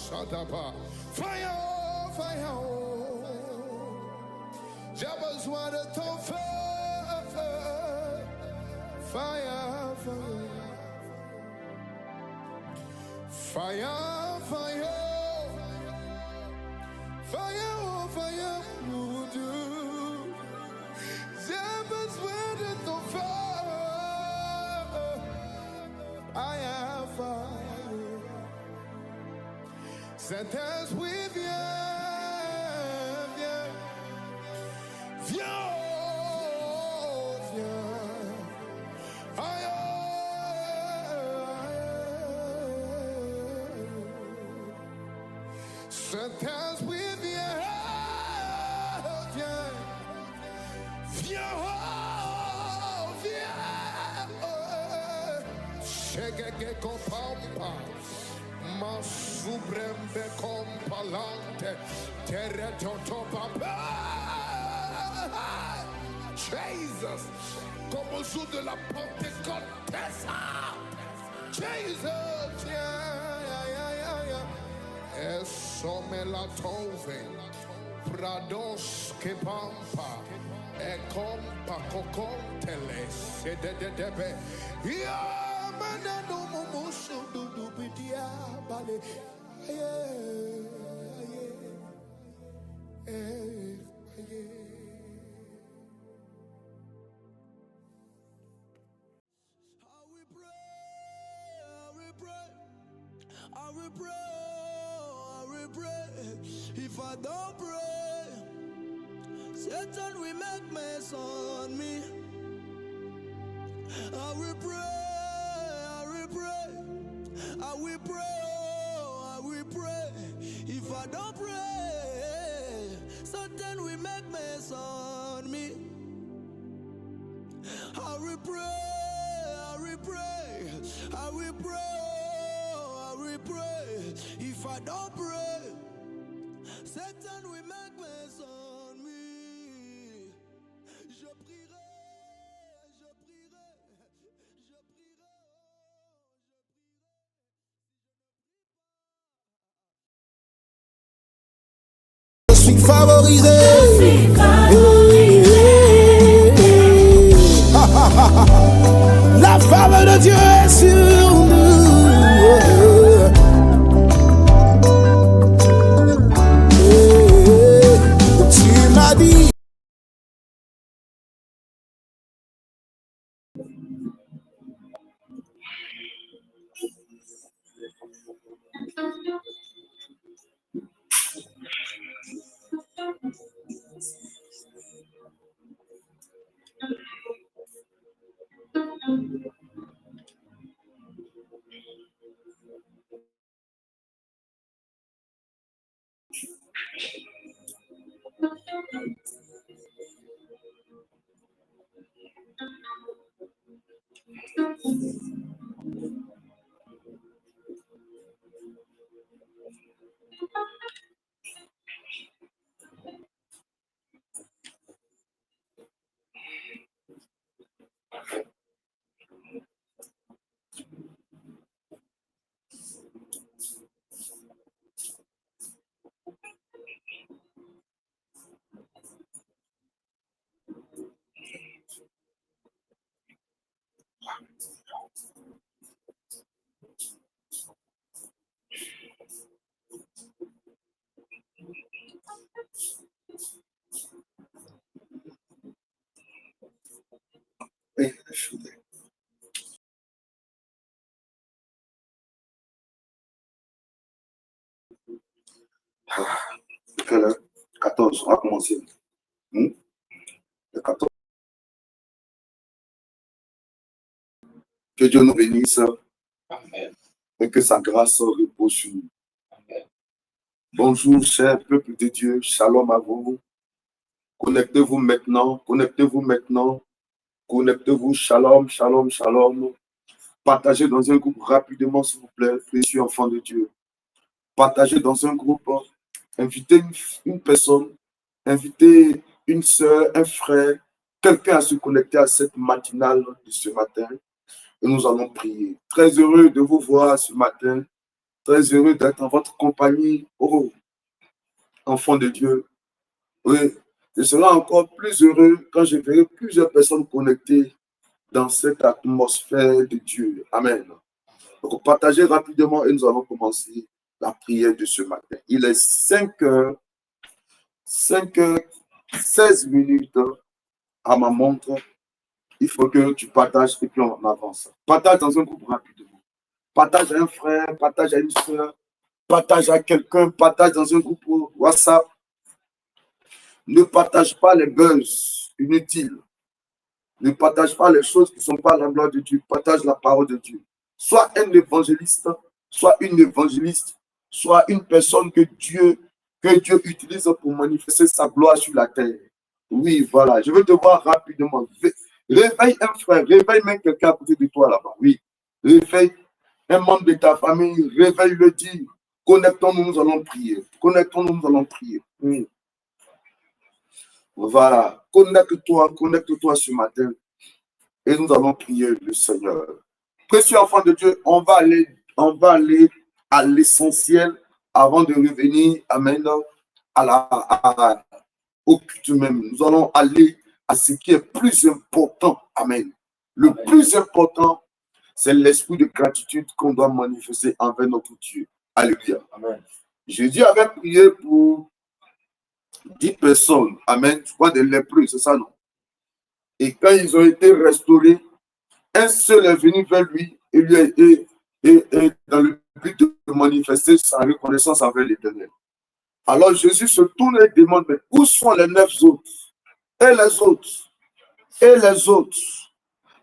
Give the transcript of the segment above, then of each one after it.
Fire, fire, j'ai besoin de ton feu. Fire, fire, fire, fire, fire, mon Dieu. J'ai besoin de ton feu. Fire, fire. Saint-Esprit, viens, viens, viens, viens. Saint-Esprit, viens, viens, viens, viens. Chegege compampa, ma subrembe compalante, terre totopa. Jesus, comme au jour de la Pentecôte, Jesus, yeah. Esome la tove, prados que pampa, e compa cocontele, se de debe, ya manano mumusu du bidia bale, I will pray. If I don't pray, Satan will make mess on me. I will pray. If I don't pray, Satan will make mess on me. I will pray. If I don't pray, Satan will make mess on me. Je prierai. Je suis favorisé. La faveur de Dieu est sur nous. Tu m'as dit. Quelle heure? 14, on va commencer. Le 14. Que Dieu nous bénisse. Amen. Et que sa grâce repose sur nous. Amen. Bonjour, cher peuple de Dieu. Shalom à vous. Connectez-vous maintenant. Connectez-vous. Shalom. Partagez dans un groupe rapidement, s'il vous plaît, précieux enfants de Dieu. Partagez dans un groupe. Invitez une personne. Invitez une soeur, un frère, quelqu'un à se connecter à cette matinale de ce matin. Et nous allons prier. Très heureux de vous voir ce matin. très heureux d'être en votre compagnie. Oh, enfants de Dieu. Oui, je serai encore plus heureux quand je verrai plusieurs personnes connectées dans cette atmosphère de Dieu. Amen. Donc, partagez rapidement et nous allons commencer la prière de ce matin. Il est 5h16 à ma montre. Il faut que tu partages et puis on avance. Partage dans un groupe rapidement. Partage à un frère, partage à une soeur, partage à quelqu'un, partage dans un groupe WhatsApp. Ne partage pas les buzz inutiles. Ne partage pas les choses qui ne sont pas la gloire de Dieu. Partage la parole de Dieu. Sois un évangéliste, soit une évangéliste, soit une personne que Dieu utilise pour manifester sa gloire sur la terre. Oui, voilà. Je veux te voir rapidement. Réveille un frère, réveille même quelqu'un à côté de toi là-bas. Oui. Réveille un membre de ta famille, réveille-le, dis, connectons-nous, nous allons prier. Connectons-nous, nous allons prier. Oui. Voilà. Connecte-toi ce matin et nous allons prier le Seigneur. Précieux enfant de Dieu, on va aller à l'essentiel avant de revenir, amen, au culte même. Nous allons aller à ce qui est plus important, amen. Le plus important, c'est l'esprit de gratitude qu'on doit manifester envers notre Dieu. Alléluia. Amen. Jésus avait prié pour 10 personnes, amen, je crois des lépreux, c'est ça, non? Et quand ils ont été restaurés, un seul est venu vers lui et lui a été dans le but de manifester sa reconnaissance envers l'Éternel. Alors Jésus se tourne et demande, mais où sont les 9 autres? Et les autres? Et les autres?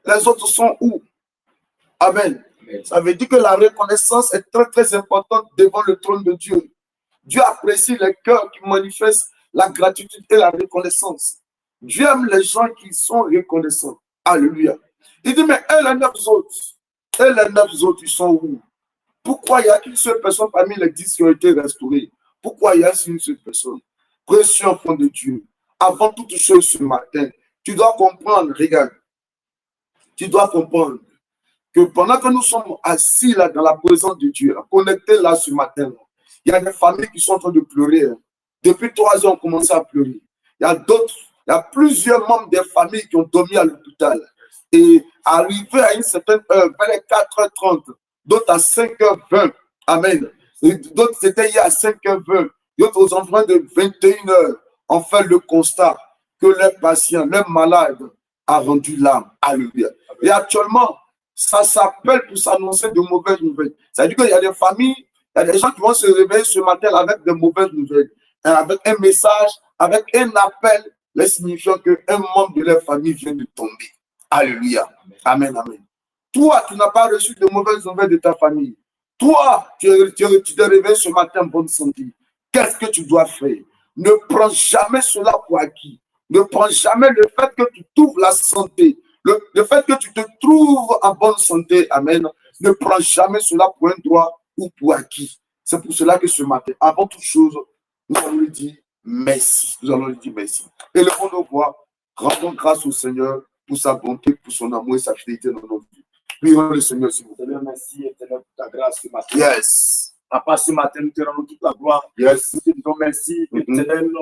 Les autres sont où? Amen. Ça veut dire que la reconnaissance est très très importante devant le trône de Dieu. Dieu apprécie les cœurs qui manifestent la gratitude et la reconnaissance. Dieu aime les gens qui sont reconnaissants. Alléluia. Il dit, mais et les 9 autres? Et les 9 autres, ils sont où? Pourquoi il n'y a qu'une seule personne parmi les 10 qui ont été restaurés? Pourquoi il y a une seule personne? Précieux enfant de Dieu, avant toute chose ce matin, tu dois comprendre, regarde, tu dois comprendre que pendant que nous sommes assis là dans la présence de Dieu, connectés là ce matin, il y a des familles qui sont en train de pleurer. Depuis 3 ans, on commence à pleurer. Il y a plusieurs membres des familles qui ont dormi à l'hôpital. Et arrivé à une certaine heure, vers les 4h30, d'autres à 5h20, amen. D'autres c'était hier à 5h20, d'autres aux environs de 21h, on fait le constat que les patients, les malades a rendu l'âme. Alléluia. Et actuellement, ça s'appelle pour s'annoncer de mauvaises nouvelles. C'est-à-dire qu'il y a des familles, il y a des gens qui vont se réveiller ce matin avec de mauvaises nouvelles, avec un message, avec un appel, les signifiant qu'un membre de leur famille vient de tomber. Alléluia. Amen, amen. Toi, tu n'as pas reçu de mauvaises nouvelles de ta famille. Toi, tu t'es réveillé ce matin en bonne santé. Qu'est-ce que tu dois faire? Ne prends jamais cela pour acquis. Ne prends jamais le fait que tu trouves la santé. Le fait que tu te trouves en bonne santé, amen. Ne prends jamais cela pour un droit ou pour acquis. C'est pour cela que ce matin, avant toute chose, nous allons lui dire merci. Nous allons lui dire merci. Et le fond de voix, rendons grâce au Seigneur pour sa bonté, pour son amour et sa fidélité dans nos vies. Prions le Seigneur, s'il vous plaît. Merci, Éternel, pour ta grâce ce matin. Yes. Papa, ce matin, nous te rendons toute la gloire. Yes. Nous te disons merci, Éternel,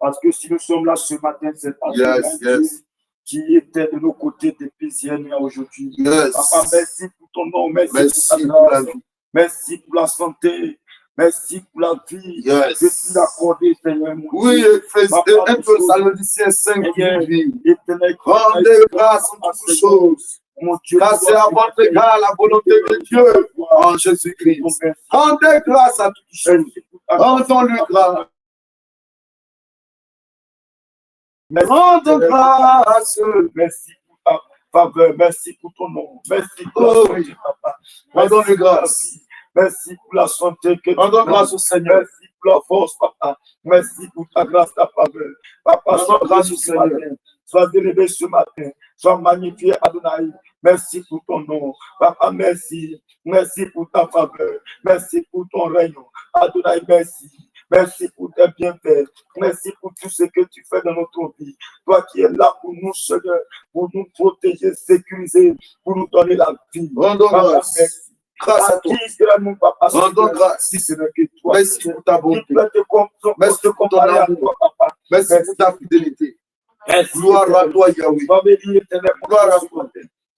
parce que si nous sommes là ce matin, c'est parce que Dieu qui était de nos côtés depuis hier et aujourd'hui. Yes. Papa, merci pour ton nom, merci pour ta grâce, merci pour la santé. Merci pour la vie que tu l'as accordée, Seigneur. Oui, un peu Thessaloniciens 5, rendez grâce en toutes choses. Car c'est à votre égard la volonté de Dieu en Jésus-Christ. Rendez grâce à toutes choses. Rendons-lui grâce. Rendons grâce. Merci pour ta faveur. Merci pour ton nom. Merci pour ta papa. Rendons-lui grâce. Merci pour la santé que tu rendons grâce au Seigneur. Merci pour la force, papa. Merci pour ta grâce, ta faveur. Papa, sois grâce ce matin. Sois élevé ce matin. Sois magnifié, Adonai. Merci pour ton nom. Papa, merci. Merci pour ta faveur. Merci pour ton règne. Adonai, merci. Merci pour tes bienfaits. Merci pour tout ce que tu fais dans notre vie. Toi qui es là pour nous, Seigneur, pour nous protéger, sécuriser, pour nous donner la vie. Rendons grâce. Merci. grâce à toi. Qui serait-nous, papa, Rendons grâce. si ce n'est que toi. Merci pour ta Qui bonté. peut Merci te pour ton comparer à amour. toi, papa. Merci pour ta fidélité. Merci. Gloire à toi, Yahweh. Sois béni, éternel. Gloire à toi.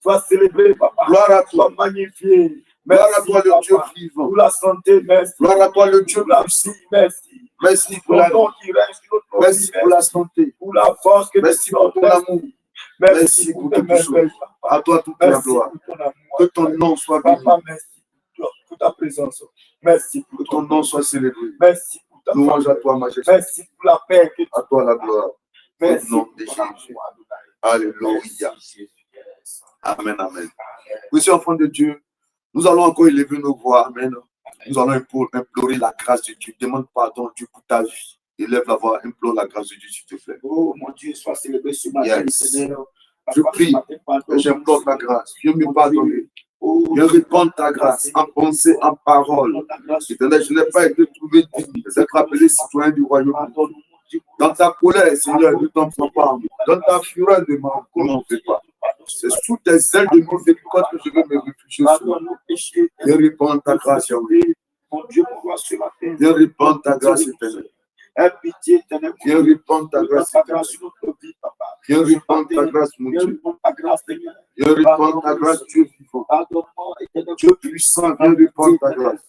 Sois célébré, papa. Gloire à Sois toi. magnifié. Gloire à Merci, toi, le papa. Dieu vivant. Pour la santé, merci. Gloire à toi, le Dieu Pour la puissant. vie, merci. Merci pour Ton la vie. nom qui règne sur notre Merci vie, pour la santé. pour la force que Merci tu pour donnes. ton amour. Merci pour tes toutes choses. merveilles, papa. À toi toute la Merci gloire. pour ton amour. Que ton nom soit béni. Papa, merci pour ta présence. Merci Que pour ton nom soit célébré. Merci pour ta Louange à faveur. toi, majesté. Merci pour la paix que tu À toi la gloire. Merci Au nom pour de ton Jésus. amour, Adonai. Alléluia. Merci, Jésus. Amen, amen. Monsieur enfant de Dieu, nous allons encore élever nos voix. Amen. Nous allons implorer la grâce de Dieu. Demande pardon, Dieu, pour ta vie. Élève la voix, implore la grâce de Dieu, s'il te plaît. Oh mon Dieu, sois célébré ce matin, Yes. Seigneur. Je Papa, prie ce matin, pardonne-nous, et j'implore ta Seigneur. grâce. Viens me pardonner. Oh, Viens répandre ta grâce en pensée, en parole. pardonne ta grâce. Éternel, je n'ai pas été trouvé digne d'être appelé citoyen du royaume. Pardonne-nous, mon Dieu. Dans ta colère, Seigneur, ne t'en prends pas. Dans ta fureur, ne m'en fais pas. C'est sous tes ailes de miséricorde que je veux me réfugier. Pardonne-nous, péchés. Viens répandre ta grâce, Yahweh. Mon Dieu, mon roi, ce matin. Viens répandre ta grâce éternelle. Aie pitié, éternel. Viens répandre ta grâce ta éternelle. grâce sur notre vie, papa. Viens répandre ta grâce, mon Viens Dieu. répandre ta grâce, Seigneur. Viens répandre ta grâce, Dieu vivant. Pardonne-moi, éternel. Dieu puissant, viens répandre ta grâce.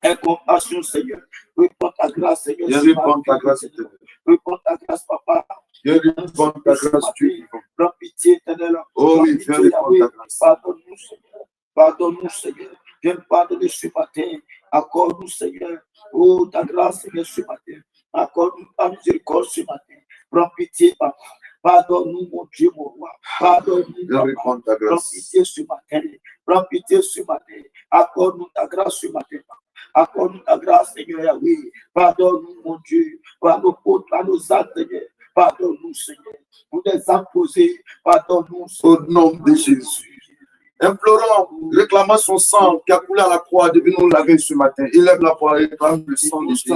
Aie compassion, Seigneur. Réponds ta grâce, Seigneur. Viens répandre ta grâce éternelle. Réponds ta grâce, papa. Viens répandre ta grâce, Dieu vivant. Prends pitié, éternel. Oh oui, viens répandre ta grâce. Pardonne-nous, Seigneur. Pardonne-nous, Seigneur. Viens nous pardonner ce matin. Accorde-nous, Seigneur. Oh, ta grâce, Seigneur, ce matin. Accorde-nous ta miséricorde ce matin. Prends pitié, papa. Pardonne-nous, mon Dieu, mon roi. Pardonne-nous, Viens papa. répandre ta Prends grâce. pitié ce matin. Prends pitié ce matin. Accorde-nous ta grâce ce matin, papa. Accorde-nous ta grâce, Seigneur Yahweh. Pardonne-nous, mon Dieu, par nos fautes, par nos actes, Seigneur. Pardonne-nous, Seigneur. Pour des actes posés, pardonne-nous, Seigneur. Au nom de Jésus. Implorons, réclamons son sang qui a coulé à la croix, devons nous laver ce matin. Élève la voix, réclame le sang de Jésus.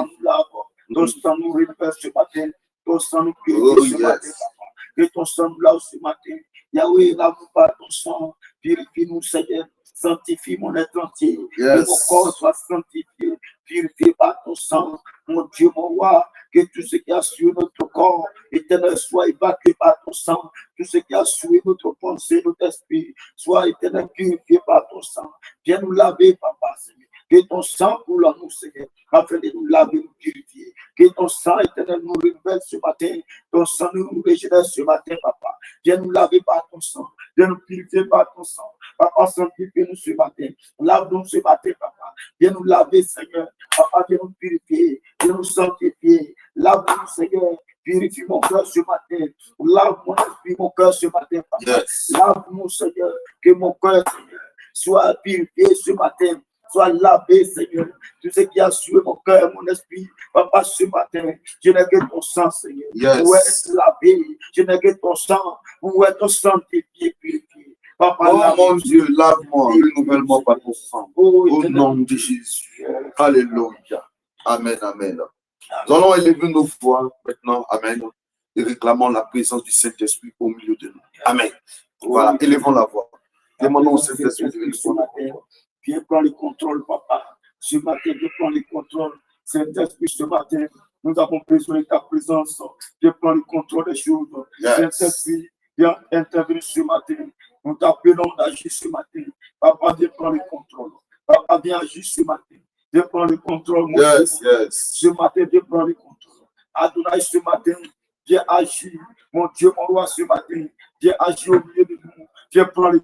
Ton sang nous révèle ce matin. Ton sang nous purifie Oh, ce yes. matin, papa. Que ton sang nous lave ce matin. Yahweh, lave-nous par ton sang. Purifie-nous, Seigneur. Sanctifie mon être entier. Yes. Que mon corps soit sanctifié. Purifié par ton sang. Mon Dieu, mon roi. Que tout ce qui a sur notre corps, éternel, soit évacué par ton sang. Tout ce qui a sur notre pensée, notre esprit, soit éternel, purifié par ton sang. Viens nous laver, papa, Seigneur. Que ton sang coule en nous, Seigneur, afin de nous laver, nous purifier. Que ton sang éternel nous révèle ce matin. Ton sang nous régénère ce matin, papa. Viens nous laver par ton sang. Viens nous purifier par ton sang. Papa, sanctifie-nous ce matin. Lave-nous ce matin, papa. Viens nous laver, Seigneur. Papa, viens nous purifier. Viens nous sanctifier. Lave-nous, Seigneur. Purifie mon cœur ce matin. Lave mon esprit, mon cœur ce matin, papa. Yes. Lave-nous, Seigneur. Que mon cœur, Seigneur, soit purifié ce matin. Sois lavé, Seigneur. Tout ce qui a sué mon cœur, mon esprit, papa, ce matin, je n'ai que ton sang, Seigneur. Yes. Où est lavé? Je n'ai que ton sang. Où est ton sanctifié, purifié? Papa, Oh lave- mon Dieu, lave-moi, renouvelle-moi par ton sang. Oh, Au éternel. nom de Jésus. Alléluia. Amen, amen. Nous allons élever nos voix maintenant. Amen. Et réclamons la présence du Saint-Esprit au milieu de nous. Amen. Voilà, élevons la voix. Demandons au Saint-Esprit de ce nous. matin. Viens prendre le contrôle, papa. Ce matin, viens prendre le contrôle. Saint-Esprit, ce matin, nous avons besoin de ta présence. Viens prendre le contrôle des choses. Yes. Saint-Esprit, viens intervenir ce matin. Nous t'appelons d'agir ce matin. Papa, viens prendre le contrôle. Papa, viens agir ce matin. Viens prendre le contrôle, mon Yes, Dieu. yes. Ce matin, viens prendre le contrôle. Adonai, ce matin, viens agir. Mon Dieu, mon roi, ce matin, viens agir au milieu de nous. Viens prendre le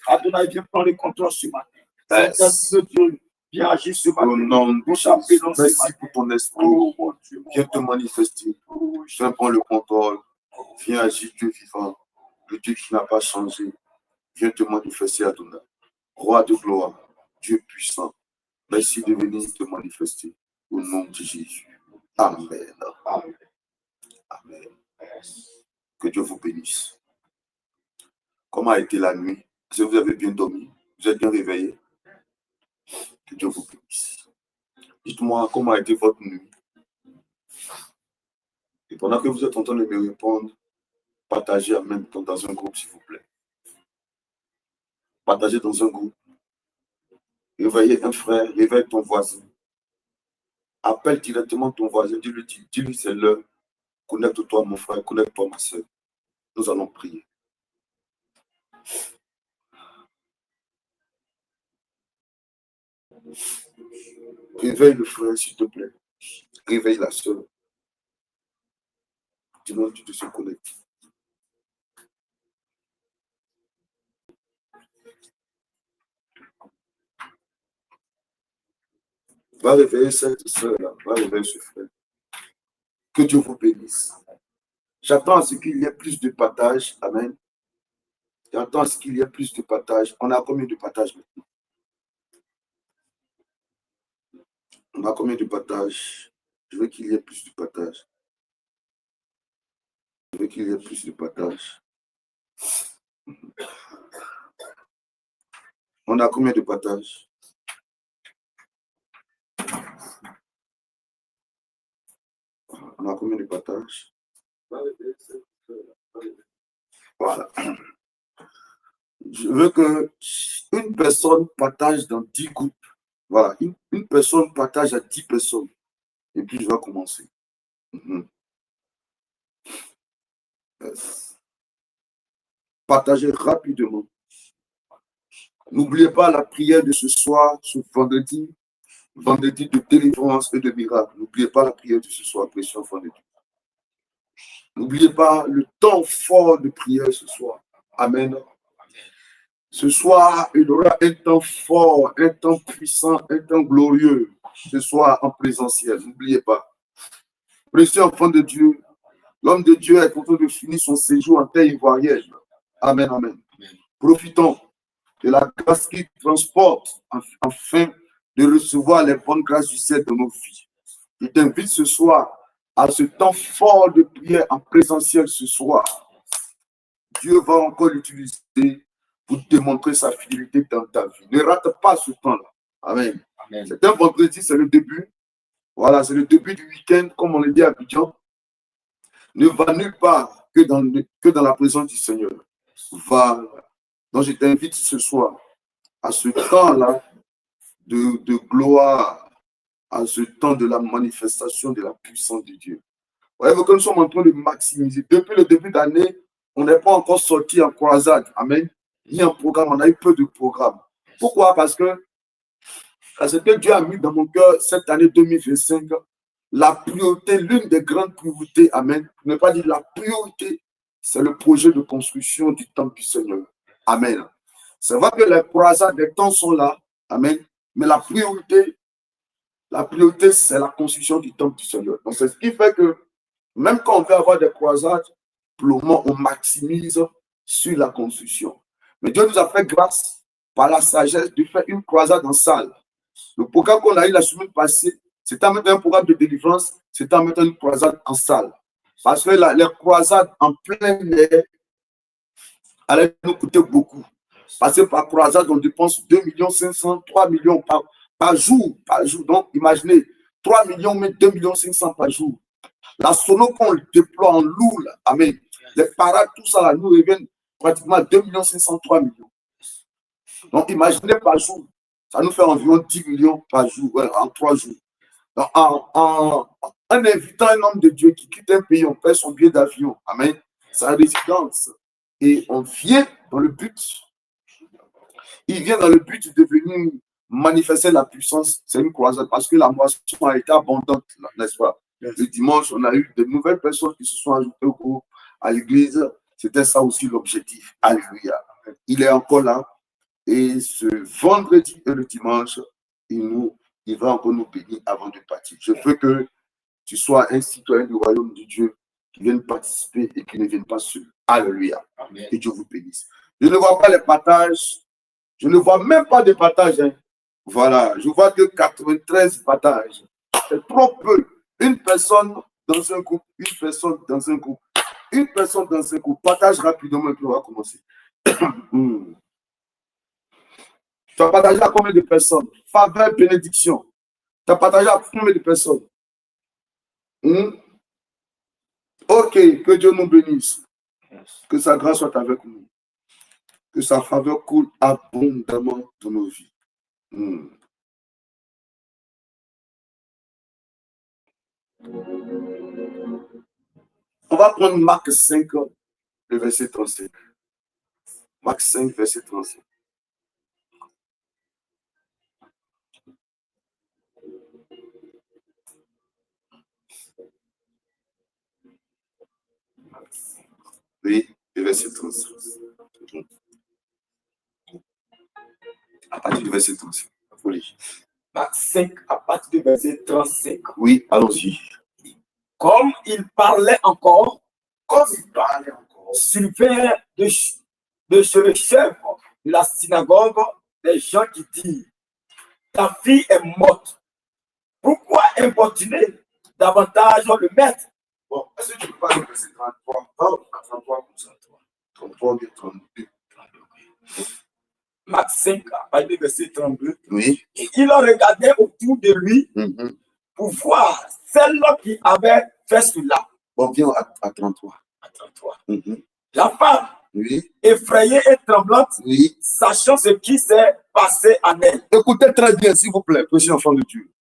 Adonai, viens prendre le contrôle ce matin. Yes. Saint-Esprit de Dieu, viens agir ce Au matin. nom de Nous Jésus. t'appelons ce Merci matin. pour ton esprit. Oh mon Dieu, mon Viens te roi. manifester. Oh, Viens prendre le contrôle. Viens agir, Dieu vivant. Le Dieu qui n'a pas changé. Viens te manifester, Adonai. Roi de gloire. Dieu puissant. Merci de venir te manifester. Au nom de Jésus. Amen. Amen. Amen. Que Dieu vous bénisse. Comment a été la nuit? Est-ce que vous avez bien dormi? Vous êtes bien réveillé? Que Dieu vous bénisse. Dites-moi comment a été votre nuit. Et pendant que vous êtes en train de me répondre, partagez en même temps dans un groupe, s'il vous plaît. Partagez dans un groupe. Réveillez un frère, réveille ton voisin. Appelle directement ton voisin, dis-lui c'est l'heure. Connecte-toi mon frère, connecte-toi ma soeur. Nous allons prier. Réveille le frère, s'il te plaît. Réveille la soeur. Dis-moi que tu te connectes. Va réveiller cette soeur-là. Va réveiller ce frère. Que Dieu vous bénisse. J'attends à ce qu'il y ait plus de partage. Amen. J'attends à ce qu'il y ait plus de partage. On a combien de partage maintenant? On a combien de partage? Je veux qu'il y ait plus de partage. Je veux qu'il y ait plus de partage. On a combien de partage? On a combien de partage? Voilà. Je veux que une personne partage dans 10 groupes. Voilà. Une personne partage à 10 personnes. Et puis, je vais commencer. Yes. Partagez rapidement. N'oubliez pas la prière de ce soir, ce vendredi de délivrance et de miracle. N'oubliez pas la prière de ce soir, précieux enfant de Dieu. N'oubliez pas le temps fort de prière ce soir. Amen. Ce soir, il y aura un temps fort, un temps puissant, un temps glorieux. Ce soir en présentiel. N'oubliez pas. Précieux enfant de Dieu, l'homme de Dieu est en train de finir son séjour en terre ivoirienne. Amen, amen. Profitons de la grâce qui transporte afin de recevoir les bonnes grâces du ciel dans nos vies. Je t'invite ce soir à ce temps fort de prière en présentiel ce soir. Dieu va encore l'utiliser pour démontrer sa fidélité dans ta vie. Ne rate pas ce temps-là. Amen. Amen. C'est un vendredi, c'est le début. Voilà, c'est le début du week-end, comme on le dit à Abidjan. Ne va nulle part que dans la présence du Seigneur. Va. Donc, je t'invite ce soir à ce temps-là de gloire, à ce temps de la manifestation de la puissance de Dieu. Voyez-vous que nous sommes en train de maximiser. Depuis le début d'année, on n'est pas encore sorti en croisade. Amen. Ni en programme, on a eu peu de programmes. Pourquoi? Parce que Dieu a mis dans mon cœur cette année 2025 la priorité, l'une des grandes priorités, amen. Je ne vais pas dire la priorité, c'est le projet de construction du temple du Seigneur. Amen. C'est vrai que les croisades des temps sont là, amen. Mais la priorité, c'est la construction du temple du Seigneur. Donc, c'est ce qui fait que même quand on veut avoir des croisades, pour le moment, on maximise sur la construction. Mais Dieu nous a fait grâce par la sagesse de faire une croisade en salle. Le programme qu'on a eu la semaine passée, c'était en mettre un programme de délivrance, c'était en mettre une croisade en salle. Parce que les croisades en plein air allaient nous coûter beaucoup. Parce que par croisade, on dépense 2 500 000, 3 millions par jour. Donc, imaginez, 3 millions, mais 2 500 000 par jour. La sono qu'on déploie en lourd, amen. Les parades, tout ça, là, nous reviennent pratiquement 2 500 000, 3 millions. Donc, imaginez par jour, ça nous fait environ 10 millions par jour, en 3 jours. Donc, en invitant un homme de Dieu qui quitte un pays, on paie son billet d'avion, amen, sa résidence, et on vient dans le but, il vient dans le but de venir manifester la puissance, c'est une croisade, parce que la moisson a été abondante, n'est-ce pas? Le dimanche, on a eu de nouvelles personnes qui se sont ajoutées au groupe, à l'église. C'était ça aussi l'objectif. Alléluia. Il est encore là. Et ce vendredi et le dimanche, il va encore nous bénir avant de partir. Je veux que tu sois un citoyen du royaume de Dieu qui vienne participer et qui ne vienne pas seul. Alléluia. Amen. Que Dieu vous bénisse. Je ne vois pas les partages. Je ne vois même pas de partages. Hein. Voilà. Je vois que 93 partages. C'est trop peu. Une personne dans un groupe, une personne dans un groupe, une personne dans un groupe. Partage rapidement et puis on va commencer. Tu as partagé à combien de personnes? Faveur, bénédiction. Tu as partagé à combien de personnes? Ok, que Dieu nous bénisse. Que sa grâce soit avec nous. Que sa faveur coule abondamment dans nos vies. On va prendre Marc 5, le verset 35. Marc 5, verset 35. Oui, le verset 35. À partir du verset 35. Marc 5, à partir du verset 35. Oui, allons-y. Comme il parlait encore, surveillant de chez le chef de la synagogue, des gens qui disent, ta fille est morte. Pourquoi importuner davantage le maître? Bon, est-ce que tu peux pas le verset 33? 33 comme ça, 33 bien 32. Marc 5, à partir du verset 32. Oui. Et il en regardait autour de lui pour voir celle qui avait fait cela. Bon, viens à 33. À 33. La femme, oui, effrayée et tremblante, oui, sachant ce qui s'est passé en elle. Écoutez très bien, s'il vous plaît, précieux enfant de Dieu.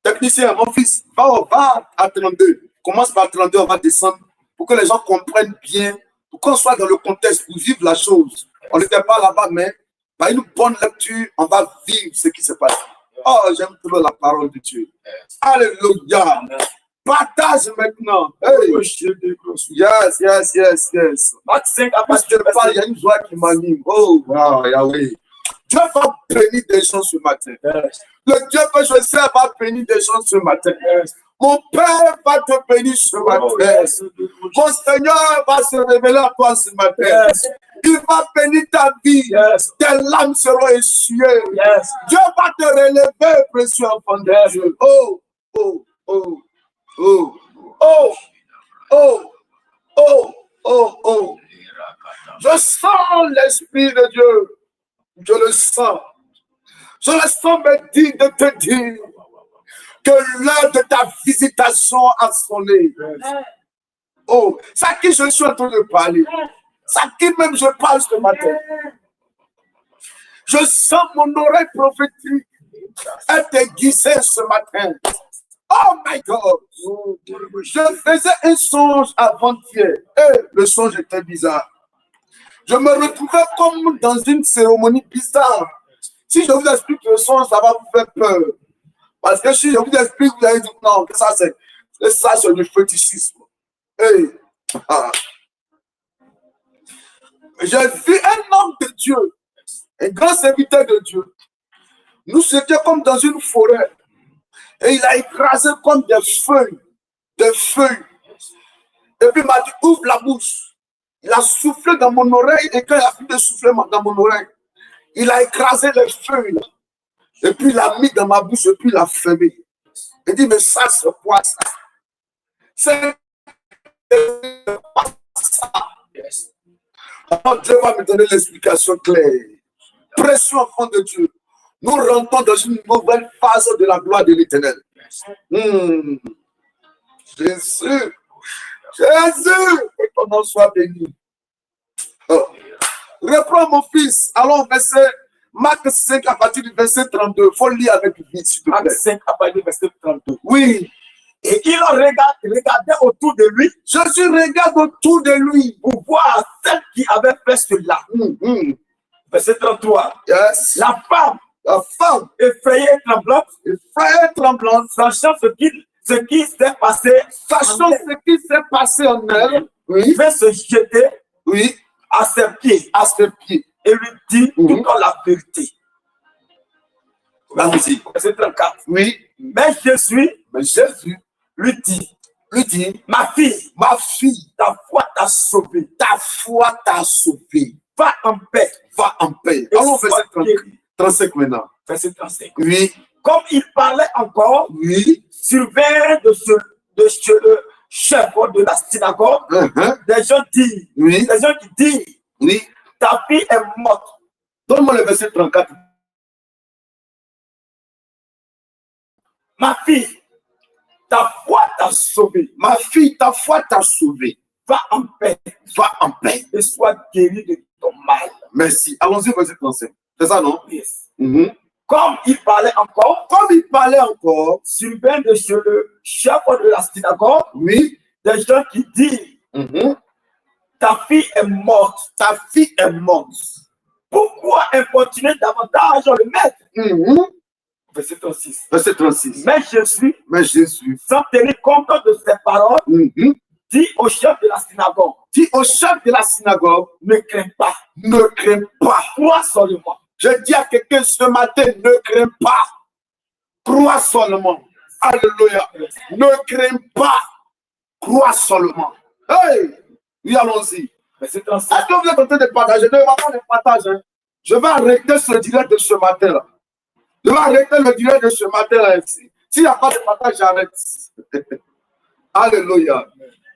Technicien, mon fils, va à 32. Commence par 32, on va descendre pour que les gens comprennent bien, pour qu'on soit dans le contexte, pour vivre la chose. On n'était pas là-bas, mais par une bonne lecture, on va vivre ce qui se passe. Oh, j'aime trop la parole de Dieu. Alléluia. Partage maintenant. Hey. Yes. Marc 5, à Parce que il y a une joie qui m'anime. Oh, wow, Yahweh. Dieu va bénir des gens ce matin. Le Dieu que je sais va bénir des gens ce matin. Mon Père va te bénir ce matin. Mon Seigneur va se révéler à toi ce matin. Il va bénir ta vie. Tes larmes seront essuyées. Dieu va te relever, précieux enfant de Dieu. Oh. Je sens l'Esprit de Dieu. Je le sens. Je le sens me dire de te dire que l'heure de ta visitation a sonné. Oh, c'est à qui je suis en train de parler. C'est à qui même je parle ce matin. Je sens mon oreille prophétique être aiguisée ce matin. Oh my God! Je faisais un songe avant-hier. Et le songe était bizarre. Je me retrouvais comme dans une cérémonie bizarre. Si je vous explique le songe, ça va vous faire peur. Parce que si je vous explique, vous allez dire non, que ça c'est du fétichisme. Hey. J'ai vu un homme de Dieu, un grand serviteur de Dieu. Nous étions comme dans une forêt. Et il a écrasé comme des feuilles. Et puis il m'a dit, ouvre la bouche. Il a soufflé dans mon oreille. Et quand il a fini de souffler dans mon oreille, il a écrasé les feuilles. Là. Et puis il a mis dans ma bouche et puis il a fermé. Il dit, mais ça, c'est quoi ça? C'est quoi ça? Alors Dieu va me donner l'explication claire. Précieux enfant de Dieu. Nous rentrons dans une nouvelle phase de la gloire de l'Éternel. Jésus, que ton nom soit béni. Oh. Reprends mon fils. Allons, verset Marc 5 à partir du verset 32. Il faut lire avec lui, s'il te plaît. Marc 5 à partir du verset 32. Oui. Et il regardait autour de lui. Jésus regarde autour de lui pour voir celle qui avait fait cela. Verset 33. Yes. La femme, effrayée et tremblante, sachant ce qui s'est passé, en elle, oui, fait se jeter, oui, à ses pieds, et lui dit toute la vérité. Verset 34. Oui. Mais Jésus lui dit, ma fille, ta foi t'a sauvé. Va en paix. Allons, verset 35 maintenant. Verset 35. Oui. Comme il parlait encore, oui, surveillant de le chef de la synagogue, des gens disent, qui disent, oui, ta fille est morte. Donne-moi le verset 34. Ma fille, ta foi t'a sauvé. Ma fille, ta foi t'a sauvé. Va en paix. Va en paix. Et sois guéri de ton mal. Merci. Allons-y, verset 35. C'est ça, non? Yes. Comme il parlait encore, survint de chez le chef de la synagogue, oui, des gens qui disent, ta fille est morte. Ta fille est morte. Pourquoi importuner davantage le maître? Verset 36. Verset 36. Mais Jésus, sans tenir compte de ces paroles, dit au chef de la synagogue, ne crains pas. Ne crains pas. Crois seulement. Je dis à quelqu'un ce matin, ne crains pas. Crois seulement. Alléluia. Ne crains pas. Crois seulement. Hey, oui, allons-y. Est-ce que vous êtes en train de partager? Ne va pas le partage. Hein? Je vais arrêter ce direct de ce matin-là. Je vais arrêter le direct de ce matin-là. S'il n'y a pas de partage, j'arrête. Alléluia.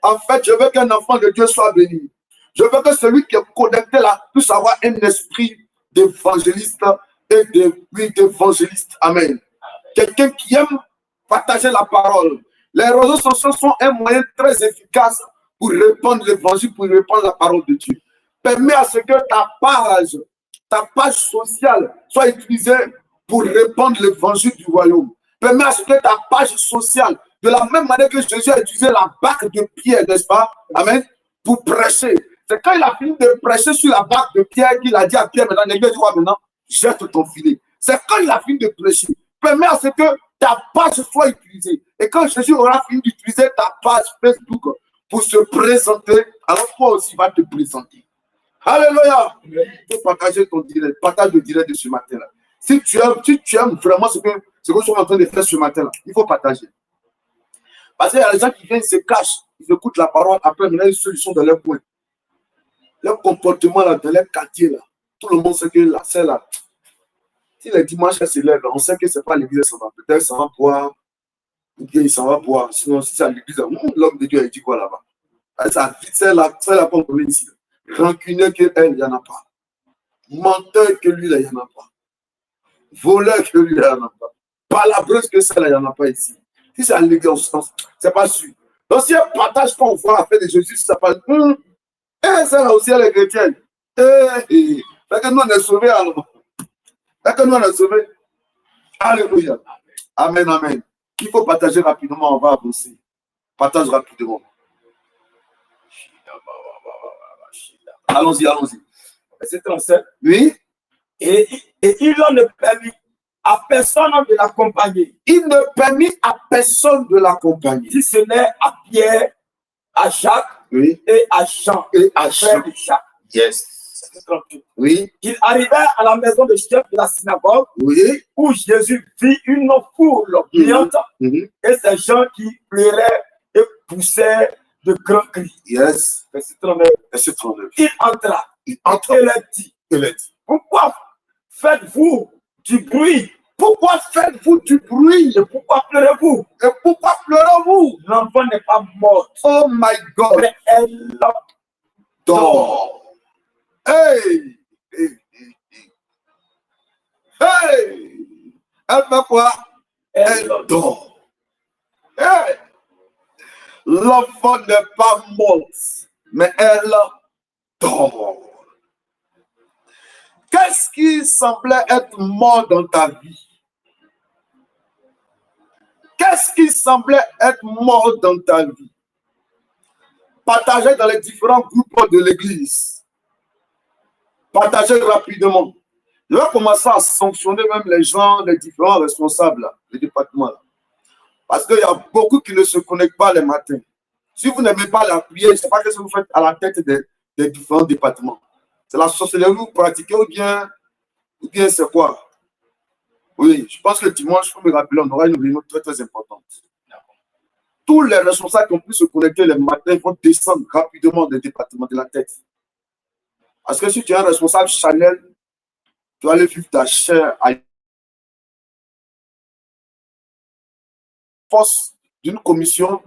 En fait, je veux qu'un enfant de Dieu soit béni. Je veux que celui qui est connecté là puisse avoir un esprit d'évangéliste et d'évangéliste. Amen. Quelqu'un qui aime partager la parole. Les réseaux sociaux sont un moyen très efficace pour répandre l'évangile, pour répandre la parole de Dieu. Permets à ce que ta page sociale soit utilisée pour répandre l'évangile du royaume. Permets à ce que ta page sociale, de la même manière que Jésus a utilisé la barque de Pierre, n'est-ce pas? Amen. Pour prêcher. C'est quand il a fini de prêcher sur la barque de Pierre qu'il a dit à Pierre, maintenant, maintenant, jette ton filet. C'est quand il a fini de prêcher. Permets à ce que ta page soit utilisée. Et quand Jésus aura fini d'utiliser ta page Facebook pour se présenter, alors toi aussi va te présenter. Alléluia. Il faut partager ton direct. Partage le direct de ce matin-là. Si tu aimes vraiment ce que nous sommes en train de faire ce matin-là, il faut partager. Parce qu'il y a des gens qui viennent, se cachent, ils écoutent la parole, après maintenant ils sont dans leur coin. Leur comportement là, dans leur quartier là, tout le monde sait que là, c'est là. Si les dimanches elle se lève, on sait que ce n'est pas l'église, ça va. Peut-être ça va boire, ou bien il s'en va boire. Sinon, si c'est à l'église, l'homme de Dieu a dit quoi là-bas? C'est là qu'on connaît ici. Rancunier qu'elle, il n'y en a pas. Menteur que lui, là, il n'y en a pas. Voleur que lui, il n'y en a pas. Palabreuse que celle-là, il n'y en a pas ici. Si c'est à l'église, ce n'est pas sûr. Donc, si elle partage qu'on voit à faire de Jésus, ça parle. Celle-là aussi, elle est chrétienne. Fait que nous, on est sauvés alors. Fait que nous, on est sauvés. Alléluia. Amen, amen. Il faut partager rapidement, on va avancer. Partage rapidement. Allons-y, allons-y. Verset 37. Oui. Et il ne permit à personne de l'accompagner. Il ne permit à personne de l'accompagner. Si ce n'est à Pierre, à Jacques, oui, et à Jean. Et à Jacques. Yes. Oui. Il arriva à la maison du chef de la synagogue, oui, où Jésus vit une foule bruyante et ces gens qui pleuraient et poussaient de grands cris. Yes. Verset 39. Il entra. Et leur dit, pourquoi faites-vous du bruit? Pourquoi faites-vous du bruit? Et pourquoi pleurez-vous? Et pourquoi pleurez-vous? L'enfant n'est pas mort. Oh my God. Mais elle dort. Hey! Hey! Elle fait quoi? Elle dort. Hey! L'enfant n'est pas mort, mais elle dort. Qu'est-ce qui semblait être mort dans ta vie? Qu'est-ce qui semblait être mort dans ta vie? Partagez dans les différents groupes de l'église. Partagez rapidement. Je vais commencer à sanctionner même les gens, les différents responsables, là, les départements. Là. Parce qu'il y a beaucoup qui ne se connectent pas les matins. Si vous n'aimez pas la prière, je ne sais pas ce que vous faites à la tête des différents départements. C'est la sorcellerie que vous pratiquez ou bien c'est quoi? Oui, je pense que dimanche, il faut me rappeler, on aura une réunion très très importante. Tous les responsables qui ont pu se connecter les matins vont descendre rapidement des départements de la tête. Parce que si tu es un responsable Chanel, tu vas aller vivre ta chair à la force d'une commission,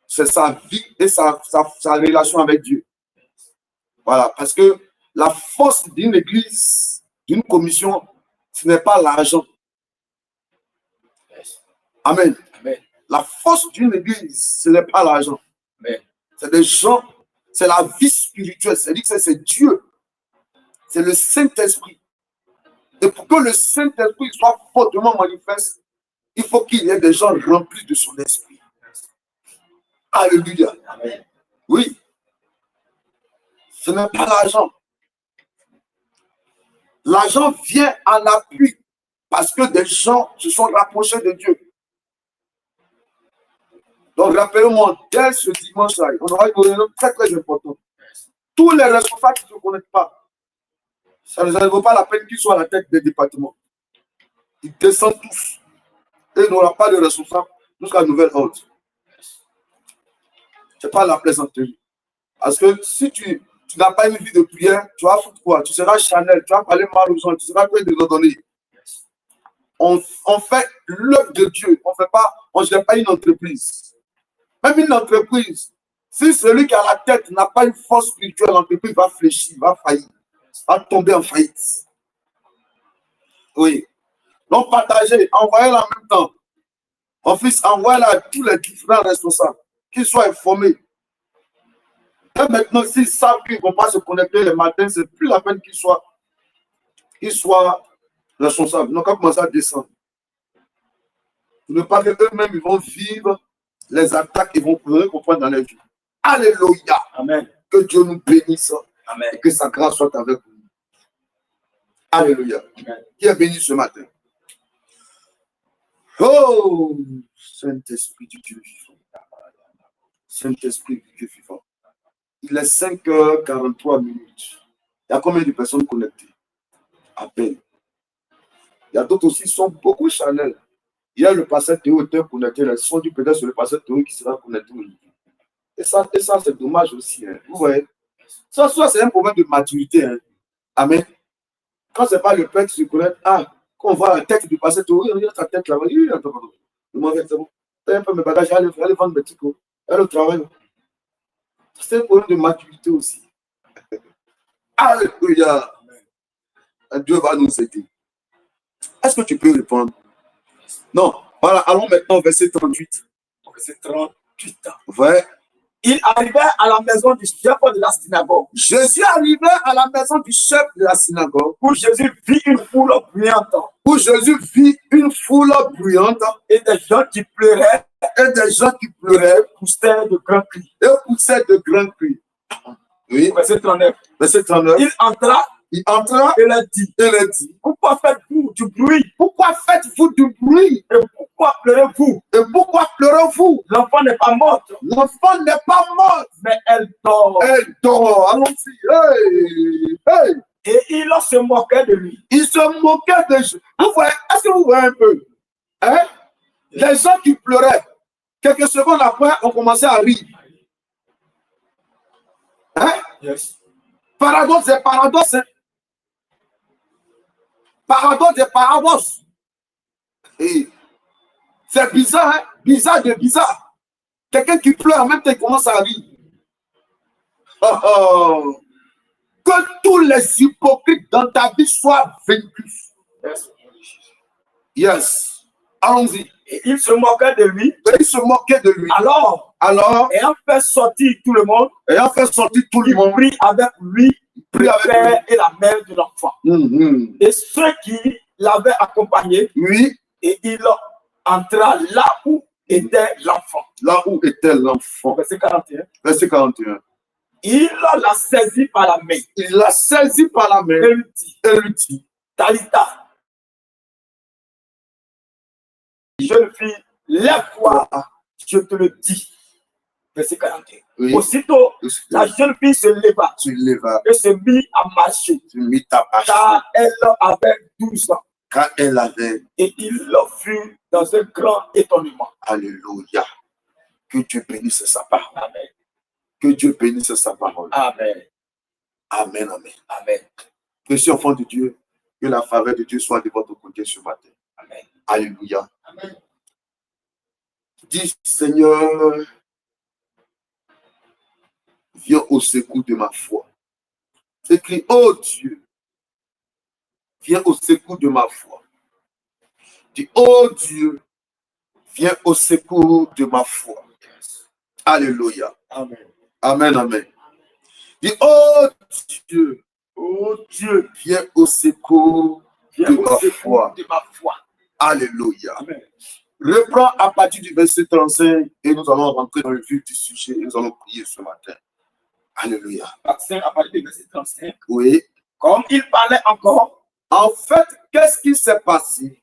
c'est sa vie et sa relation avec Dieu. Voilà, parce que la force d'une église, d'une commission, ce n'est pas l'argent. Amen. Amen. La force d'une église, ce n'est pas l'argent. C'est des gens C'est la vie spirituelle. C'est-à-dire que c'est Dieu. C'est le Saint-Esprit. Et pour que le Saint-Esprit soit fortement manifeste, il faut qu'il y ait des gens remplis de son esprit. Alléluia. Amen. Oui. Ce n'est pas l'argent. L'argent vient en appui parce que des gens se sont rapprochés de Dieu. Donc, rappelez-moi, dès ce dimanche-là, on aura une réunion très, très importante. Tous les responsables qui ne se connaissent pas, ça ne vaut pas la peine qu'ils soient à la tête des départements. Ils descendent tous. Et il n'y aura pas de responsable jusqu'à nouvelle ordre. Ce n'est pas la plaisanterie. Parce que si tu n'as pas une vie de prière, tu vas foutre quoi? Tu seras Chanel, tu vas parler mal aux gens, tu seras plein de redonner. On fait l'œuvre de Dieu. On ne gère pas une entreprise. Même une entreprise, si celui qui a la tête n'a pas une force spirituelle, l'entreprise va fléchir, va faillir, va tomber en faillite. Oui. Donc, partagez, envoyez-la en même temps. Mon fils, envoyez-la à tous les différents responsables, qu'ils soient informés. Et maintenant, s'ils savent qu'ils ne vont pas se connecter le matin, c'est plus la peine qu'ils soient responsables. Donc, on commence à descendre. Ne pas qu'eux-mêmes, ils vont vivre les attaques, ils vont comprendre dans leur vie. Alléluia. Amen. Que Dieu nous bénisse. Amen. Et que sa grâce soit avec nous. Alléluia. Amen. Qui est béni ce matin? Oh, Saint-Esprit du Dieu vivant. Saint-Esprit du Dieu vivant. Il est 5h43 minutes. Il y a combien de personnes connectées? À peine. Il y a d'autres aussi qui sont beaucoup Chanel. Il y a le pasteur Théo qui est connecté. Ils sont du peut-être sur le pasteur Théo qui sera connecté aujourd'hui. Et ça c'est dommage aussi. Hein. Vous voyez? Ça, c'est un problème de maturité. Hein. Amen. Quand ce n'est pas le père qui se connecte, quand on voit la tête du pasteur Théo, il y a sa tête là-bas. C'est bon. Un peu mes bagages, aller vendre mes petits. Aller au travail. C'est un problème de maturité aussi. Alléluia. Dieu va nous aider. Est-ce que tu peux répondre? Non. Voilà, allons maintenant au verset 38. Verset 38. Ouais. Il arrivait à la maison du chef de la synagogue. Jésus arrivait à la maison du chef de la synagogue. Où Jésus vit une foule bruyante. Où Jésus vit une foule bruyante. Et des gens qui pleuraient. Et des gens qui pleuraient. Poussaient de grands cris. Et poussaient de grands cris. Oui. Verset 39. Verset 39. Il entra et leur dit, pourquoi faites-vous du bruit? Pourquoi faites-vous du bruit? Et pourquoi pleurez-vous? Et pourquoi pleurez-vous? L'enfant n'est pas mort. L'enfant n'est pas mort. Mais elle dort. Elle dort. Allons-y. Hey, hey. Et il se moquait de lui. Il se moquait de lui. Vous voyez, est-ce que vous voyez un peu? Hein? Les gens qui pleuraient, quelques secondes après, ont commencé à rire. Hein? Yes. Paradoxe et paradoxe. Hein? Paradoxe et paradoxe. Et c'est bizarre, hein? Bizarre de bizarre. Quelqu'un qui pleure en même temps, il commence à rire. Oh, oh. Que tous les hypocrites dans ta vie soient vaincus. Yes. Allons-y. Et il se moquait de lui. Et il se moquait de lui. Alors, ayant fait sortir tout le monde, il prit avec lui le père et la mère de l'enfant. Et ceux qui l'avaient accompagné, oui. Et il entra là où était l'enfant. Là où était l'enfant. Verset 41. Verset 41. Il l'a saisi par la main. Il l'a saisi par la main. Et lui dit, Talita, jeune fille, lève-toi, je te le dis. Verset 41. Oui. Aussitôt, la jeune fille se leva. Et se mit à marcher. Car elle avait 12 ans. Et il fut dans un grand étonnement. Alléluia. Que Dieu bénisse sa parole. Amen. Que Dieu bénisse sa parole. Amen. Amen, amen. Amen. Précieux enfant de Dieu, que la faveur de Dieu soit de votre côté ce matin. Amen. Alléluia. Amen. Dis, Seigneur, viens au secours de ma foi. Écris, oh Dieu, viens au secours de ma foi. Dis, oh Dieu, viens au secours de ma foi. Alléluia. Amen. Amen, amen. Dis, oh Dieu, Oh Dieu, viens au secours viens de au ma secours foi. de ma foi. Alléluia. Amen. Reprends à partir du verset 35 et nous allons rentrer dans le vif du sujet et nous allons prier ce matin. Alléluia. Accent à partir du verset 35. Oui. Comme il parlait encore, En fait, qu'est-ce qui s'est passé?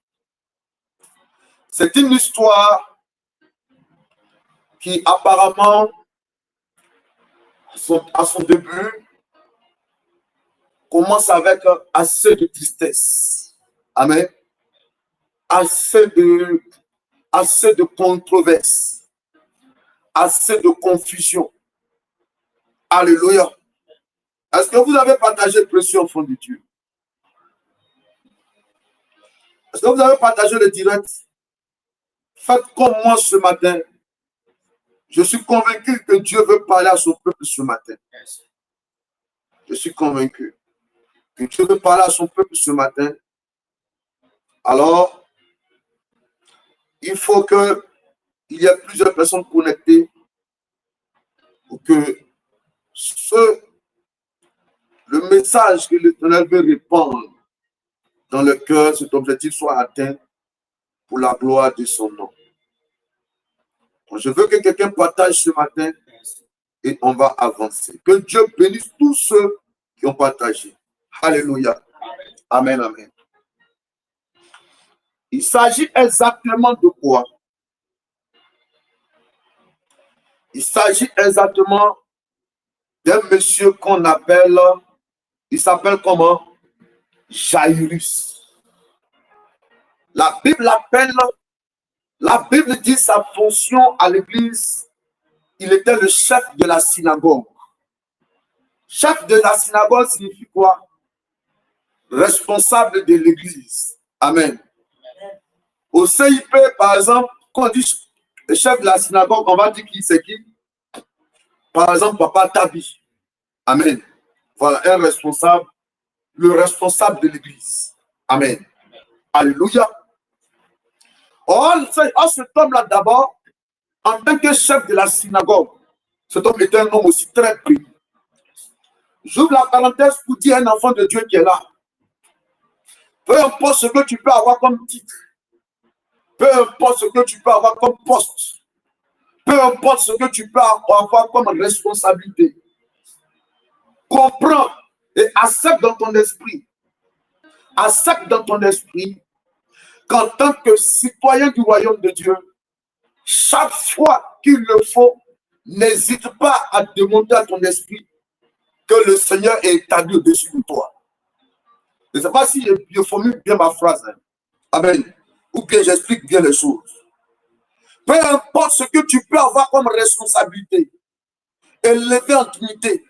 C'est une histoire qui apparemment, à son début, commence avec assez de tristesse. Amen. Assez de controverses, assez de confusion. Alléluia. Est-ce que vous avez partagé le précieux enfant de Dieu? Est-ce que vous avez partagé le direct? Faites comme moi ce matin. Je suis convaincu que Dieu veut parler à son peuple ce matin. Je suis convaincu que Dieu veut parler à son peuple ce matin. Alors, il faut qu'il y ait plusieurs personnes connectées pour que le message que l'Éternel veut répandre dans le cœur, cet objectif soit atteint pour la gloire de son nom. Donc, je veux que quelqu'un partage ce matin et on va avancer. Que Dieu bénisse tous ceux qui ont partagé. Alléluia. Amen, amen. Il s'agit exactement de quoi? Il s'agit exactement d'un monsieur qu'on appelle, il s'appelle comment? Jairus. La Bible dit sa fonction à l'église, il était le chef de la synagogue. Chef de la synagogue signifie quoi? Responsable de l'église. Amen. Au CIP, par exemple, quand on dit le chef de la synagogue, on va dire qui c'est qui? Par exemple, Papa Tabi. Amen. Voilà, un responsable, le responsable de l'église. Amen. Alléluia. Or, cet homme-là, d'abord, en tant que chef de la synagogue, cet homme était un homme aussi très pris. J'ouvre la parenthèse pour dire à un enfant de Dieu qui est là. Peu importe ce que tu peux avoir comme titre, peu importe ce que tu peux avoir comme poste, peu importe ce que tu peux avoir comme responsabilité, comprends et accepte dans ton esprit qu'en tant que citoyen du royaume de Dieu, chaque fois qu'il le faut, n'hésite pas à demander à ton esprit que le Seigneur est établi au-dessus de toi. Je ne sais pas si je formule bien ma phrase. Hein. Amen. Ou bien j'explique bien les choses. Peu importe ce que tu peux avoir comme responsabilité, élevé en dignité,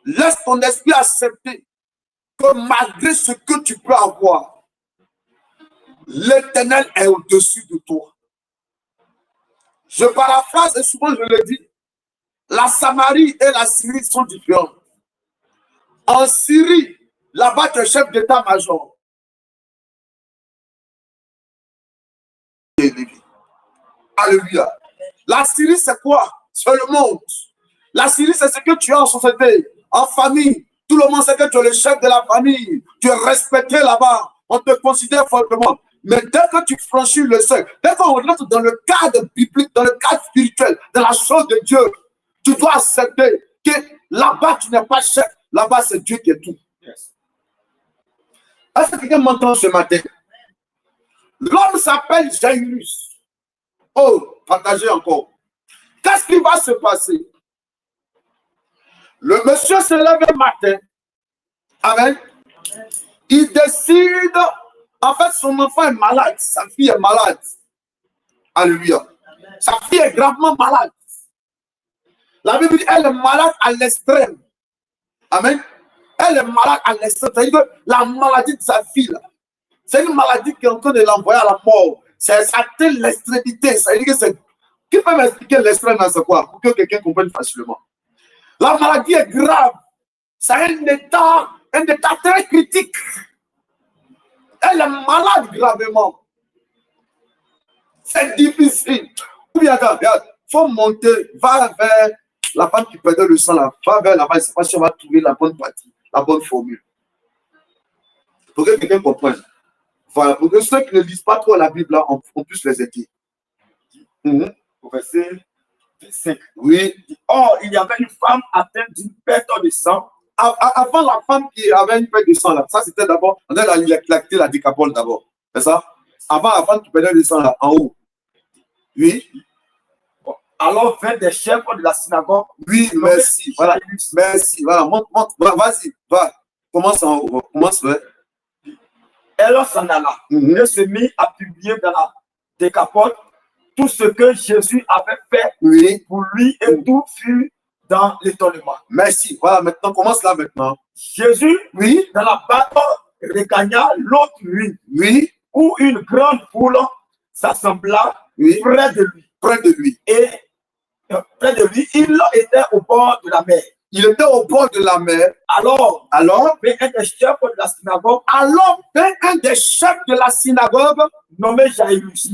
laisse ton esprit accepter que malgré ce que tu peux avoir, l'Éternel est au-dessus de toi. Je paraphrase et souvent je le dis, la Samarie et la Syrie sont différentes. En Syrie, là-bas, tu es chef d'état-major. Alléluia. La Syrie, c'est quoi? C'est le monde. La Syrie, c'est ce que tu as en société, en famille. Tout le monde sait que tu es le chef de la famille. Tu es respecté là-bas. On te considère fortement. Mais dès que tu franchis le seuil, dès qu'on rentre dans le cadre biblique, dans le cadre spirituel, dans la chose de Dieu, tu dois accepter que là-bas, tu n'es pas chef. Là-bas, c'est Dieu qui est tout. Est-ce que quelqu'un m'entend ce matin? L'homme s'appelle Jairus. Oh, partagez encore. Qu'est-ce qui va se passer? Le monsieur se lève un matin. Amen. Il décide, en fait, son enfant est malade. Sa fille est malade. Alléluia. Sa fille est gravement malade. La Bible dit elle est malade à l'extrême. Amen. Elle est malade à l'extrême. C'est-à-dire que la maladie de sa fille, c'est une maladie qui est en train de l'envoyer à la mort. C'est atteint l'extrémité. C'est-à-dire que c'est... Qui peut m'expliquer l'extrême dans ce quoi? Pour que quelqu'un comprenne facilement. La maladie est grave. C'est un état très critique. Elle est malade gravement. C'est difficile. Ou bien, regarde, il faut monter, va vers la femme qui perdait le sang, là, va vers là-bas, je ne sais pas si on va trouver la bonne partie, la bonne formule. Pour que quelqu'un comprenne. Voilà, pour que ceux qui ne lisent pas trop la Bible, là, on puisse les aider. Au verset 5. Oui. Or, il y avait une femme atteinte d'une perte de sang. Avant la femme qui avait une perte de sang, là, ça c'était d'abord, on a quitté la décapole d'abord. C'est ça? Avant la femme qui perdait le sang, là, en haut. Oui. Alors vint des chefs de la synagogue. Oui, merci. Voilà. Merci. Voilà, monte. Vas-y, va. Commence en haut. Commence, ouais. Elle s'en alla. Elle se mit à publier dans la décapole tout ce que Jésus avait fait pour lui et tout fut dans l'étonnement. Merci. Voilà, maintenant, commence là maintenant. Jésus, dans la bataille, regagna l'autre nuit. Oui. Où une grande foule s'assembla près de lui. Près de lui. Et près de lui, il était au bord de la mer. Il était au bord de la mer. Alors, vint un des chefs de la synagogue. Alors, vint un des chefs de la synagogue, nommé Jairus.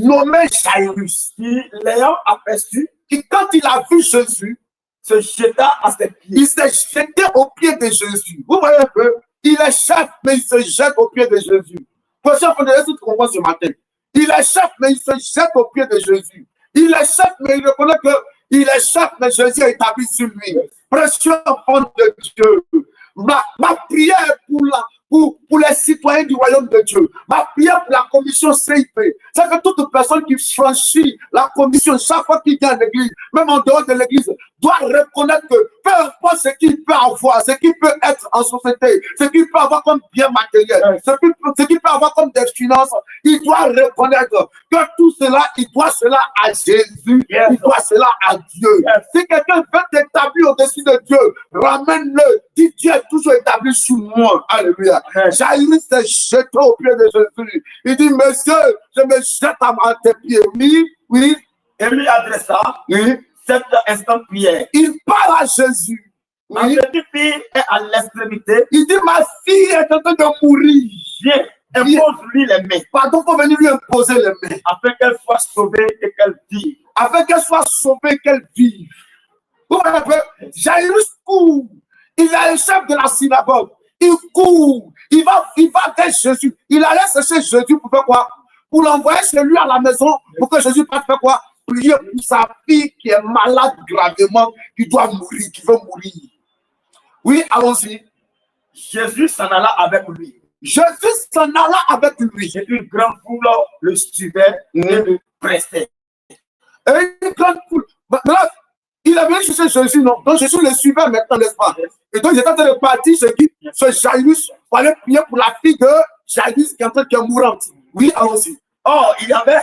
Qui, l'ayant aperçu, qui quand il a vu Jésus, se jeta à ses pieds. Il s'est jeté aux pieds de Jésus. Vous voyez un peu? Il est chef, mais il se jette aux pieds de Jésus. Prochain fois, est-ce que tu comprends ce matin? Il est chef, mais il se jette aux pieds de Jésus. Il est chef, mais il reconnaît que il est chef, mais Jésus est établi sur lui. Précieux enfant de Dieu, ma prière pour les citoyens du royaume de Dieu, ma prière pour la commission CIP, c'est que toute personne qui franchit la commission chaque fois qu'il vient à l'église, même en dehors de l'église, doit reconnaître que peu importe ce qu'il peut avoir, ce qu'il peut être en société, ce qu'il peut avoir comme bien matériel, ce qu'il peut avoir comme des finances, il doit reconnaître que tout cela, il doit cela à Jésus, il doit cela à Dieu. Si quelqu'un veut t'établir au-dessus de Dieu, ramène-le. Dis, Dieu est toujours établi sur moi. Alléluia. Jairus s'est jeté au pied de Jésus. Il dit, monsieur, je me jette à tes pieds. Oui. Et lui adressa cet instant prière. Il parle à Jésus. Ma petite fille est à l'extrémité. Il dit, ma fille est en train de mourir. Viens, impose-lui les mains. Pardon, pour venir lui imposer les mains. Afin qu'elle soit sauvée et qu'elle vive. Afin qu'elle soit sauvée et qu'elle vive. Vous voyez un peu? Jairus court. Il est le chef de la synagogue. Il court. Il va vers Jésus. Il allait chercher Jésus pour faire quoi? Pour l'envoyer chez lui à la maison pour que Jésus puisse faire quoi? Prier pour sa fille qui est malade gravement, qui doit mourir, qui veut mourir. Oui, allons-y. Jésus s'en alla avec lui. Jésus s'en alla avec lui. Et une grande foule le suivait et le pressait. Et une grande foule. Maintenant, il avait cherché Jésus, non? Donc Jésus le suivait maintenant, n'est-ce pas? Et donc il était en train de partir chez qui? Ce Jairus, pour aller prier pour la fille de Jairus qui est mourante. Oui, allons-y. Or, il y avait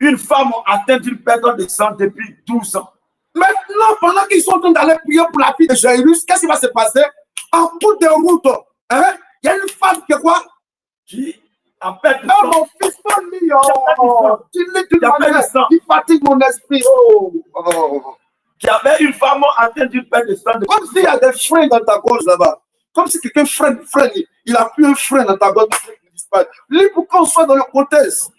une femme atteinte d'une perte de sang depuis 12 ans. Maintenant, pendant qu'ils sont en train d'aller prier pour la fille de Jairus, qu'est-ce qui va se passer? En cours de route, il y a une femme qui est quoi? Qui en perte de sang. Oh, mon fils, il fatigue mon esprit. Qu'il y avait une femme atteinte d'une perte de sang. Comme s'il y a des freins dans ta gorge là-bas. Comme si quelqu'un freine. Il a plus un frein dans ta gorge. Lui, pour qu'on soit dans le contexte.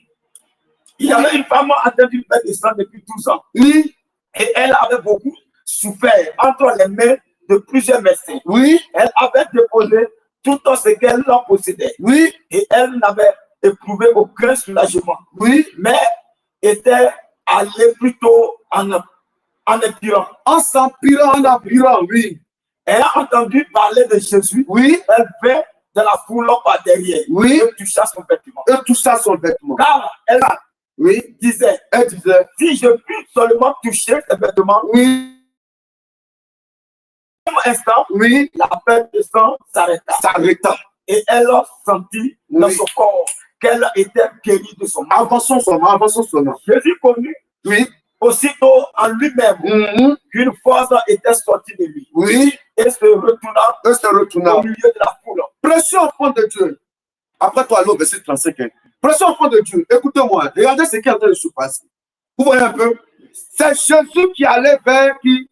Il y avait une femme atteinte d'une perte de sang depuis 12 ans. Oui. Et elle avait beaucoup souffert entre les mains de plusieurs médecins. Oui. Elle avait déposé tout ce qu'elle possédait. Oui. Et elle n'avait éprouvé aucun soulagement. Oui. Mais était allée plutôt en empirant. En s'empirant, en empirant, oui. Elle a entendu parler de Jésus. Oui. Elle vint de la foule par derrière. Oui. Et toucha son vêtement. Car elle disait, si je puis seulement toucher ses vêtements, un instant, la perte de sang s'arrêta. Et elle a dans son corps qu'elle était guérie de son mal. Avançons son nom. Jésus connut aussitôt en lui-même qu'une force était sortie de lui. Oui. Et se retourna au milieu de la foule. Précieux enfant de Dieu. Après toi, l'eau, verset 35. Précieux enfant de Dieu, écoutez-moi. Regardez ce qui est en train de se passer. Vous voyez un peu? C'est Jésus qui allait vers qui?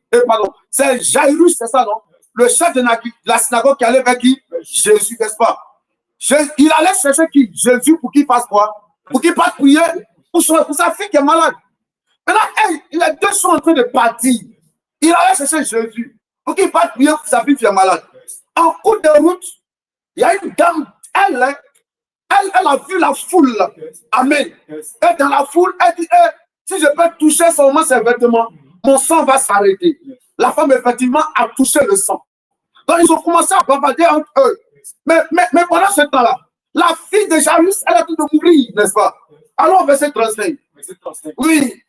C'est Jairus, c'est ça, non? Le chef de la synagogue qui allait vers qui? Jésus, n'est-ce pas? Il allait chercher qui? Jésus pour qu'il fasse quoi? Pour qu'il passe prier pour sa fille qui est malade. Maintenant, les deux sont en train de partir. Il allait chercher Jésus pour qu'il parte prier pour sa fille qui est malade. En cours de route, il y a une dame, elle a vu la foule. Amen. Et dans la foule, elle dit, si je peux toucher seulement ses vêtements, mon sang va s'arrêter. La femme, effectivement, a touché le sang. Donc, ils ont commencé à bavarder entre eux. Mais pendant ce temps-là, la fille de Jairus, elle a tout de mourir, n'est-ce pas? Alors, verset 35. Oui.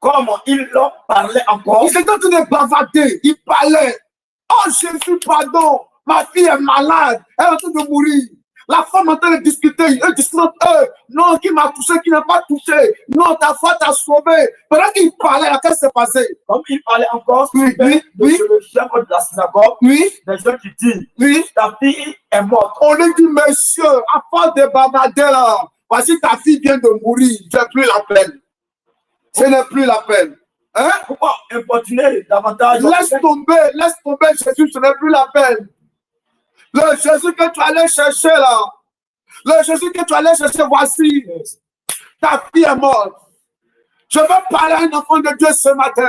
Comment ils leur parlaient encore? Ils étaient en train de bavarder. Ils parlaient. Oh, Jésus, pardon. Ma fille est malade. Elle est en train de mourir. La femme est en train de discuter. Eux discutent non, qui m'a touché, qui n'a pas touché. Non, ta foi t'a sauvé. Pendant qu'ils parlaient, qu'est-ce qui s'est passé? Comme ils parlaient encore, oui. Le chef de la synagogue, oui. Des gens qui disent, oui. Ta fille est morte. On lui dit, monsieur, à force de bavarder là, voici ta fille vient de mourir. Ce n'est plus la peine. Ce n'est plus la peine. Hein? Pourquoi importuner davantage? Laisse tomber, Jésus, ce n'est plus la peine. Le Jésus que tu allais chercher là, le Jésus que tu allais chercher, voici, ta fille est morte. Je veux parler à un enfant de Dieu ce matin.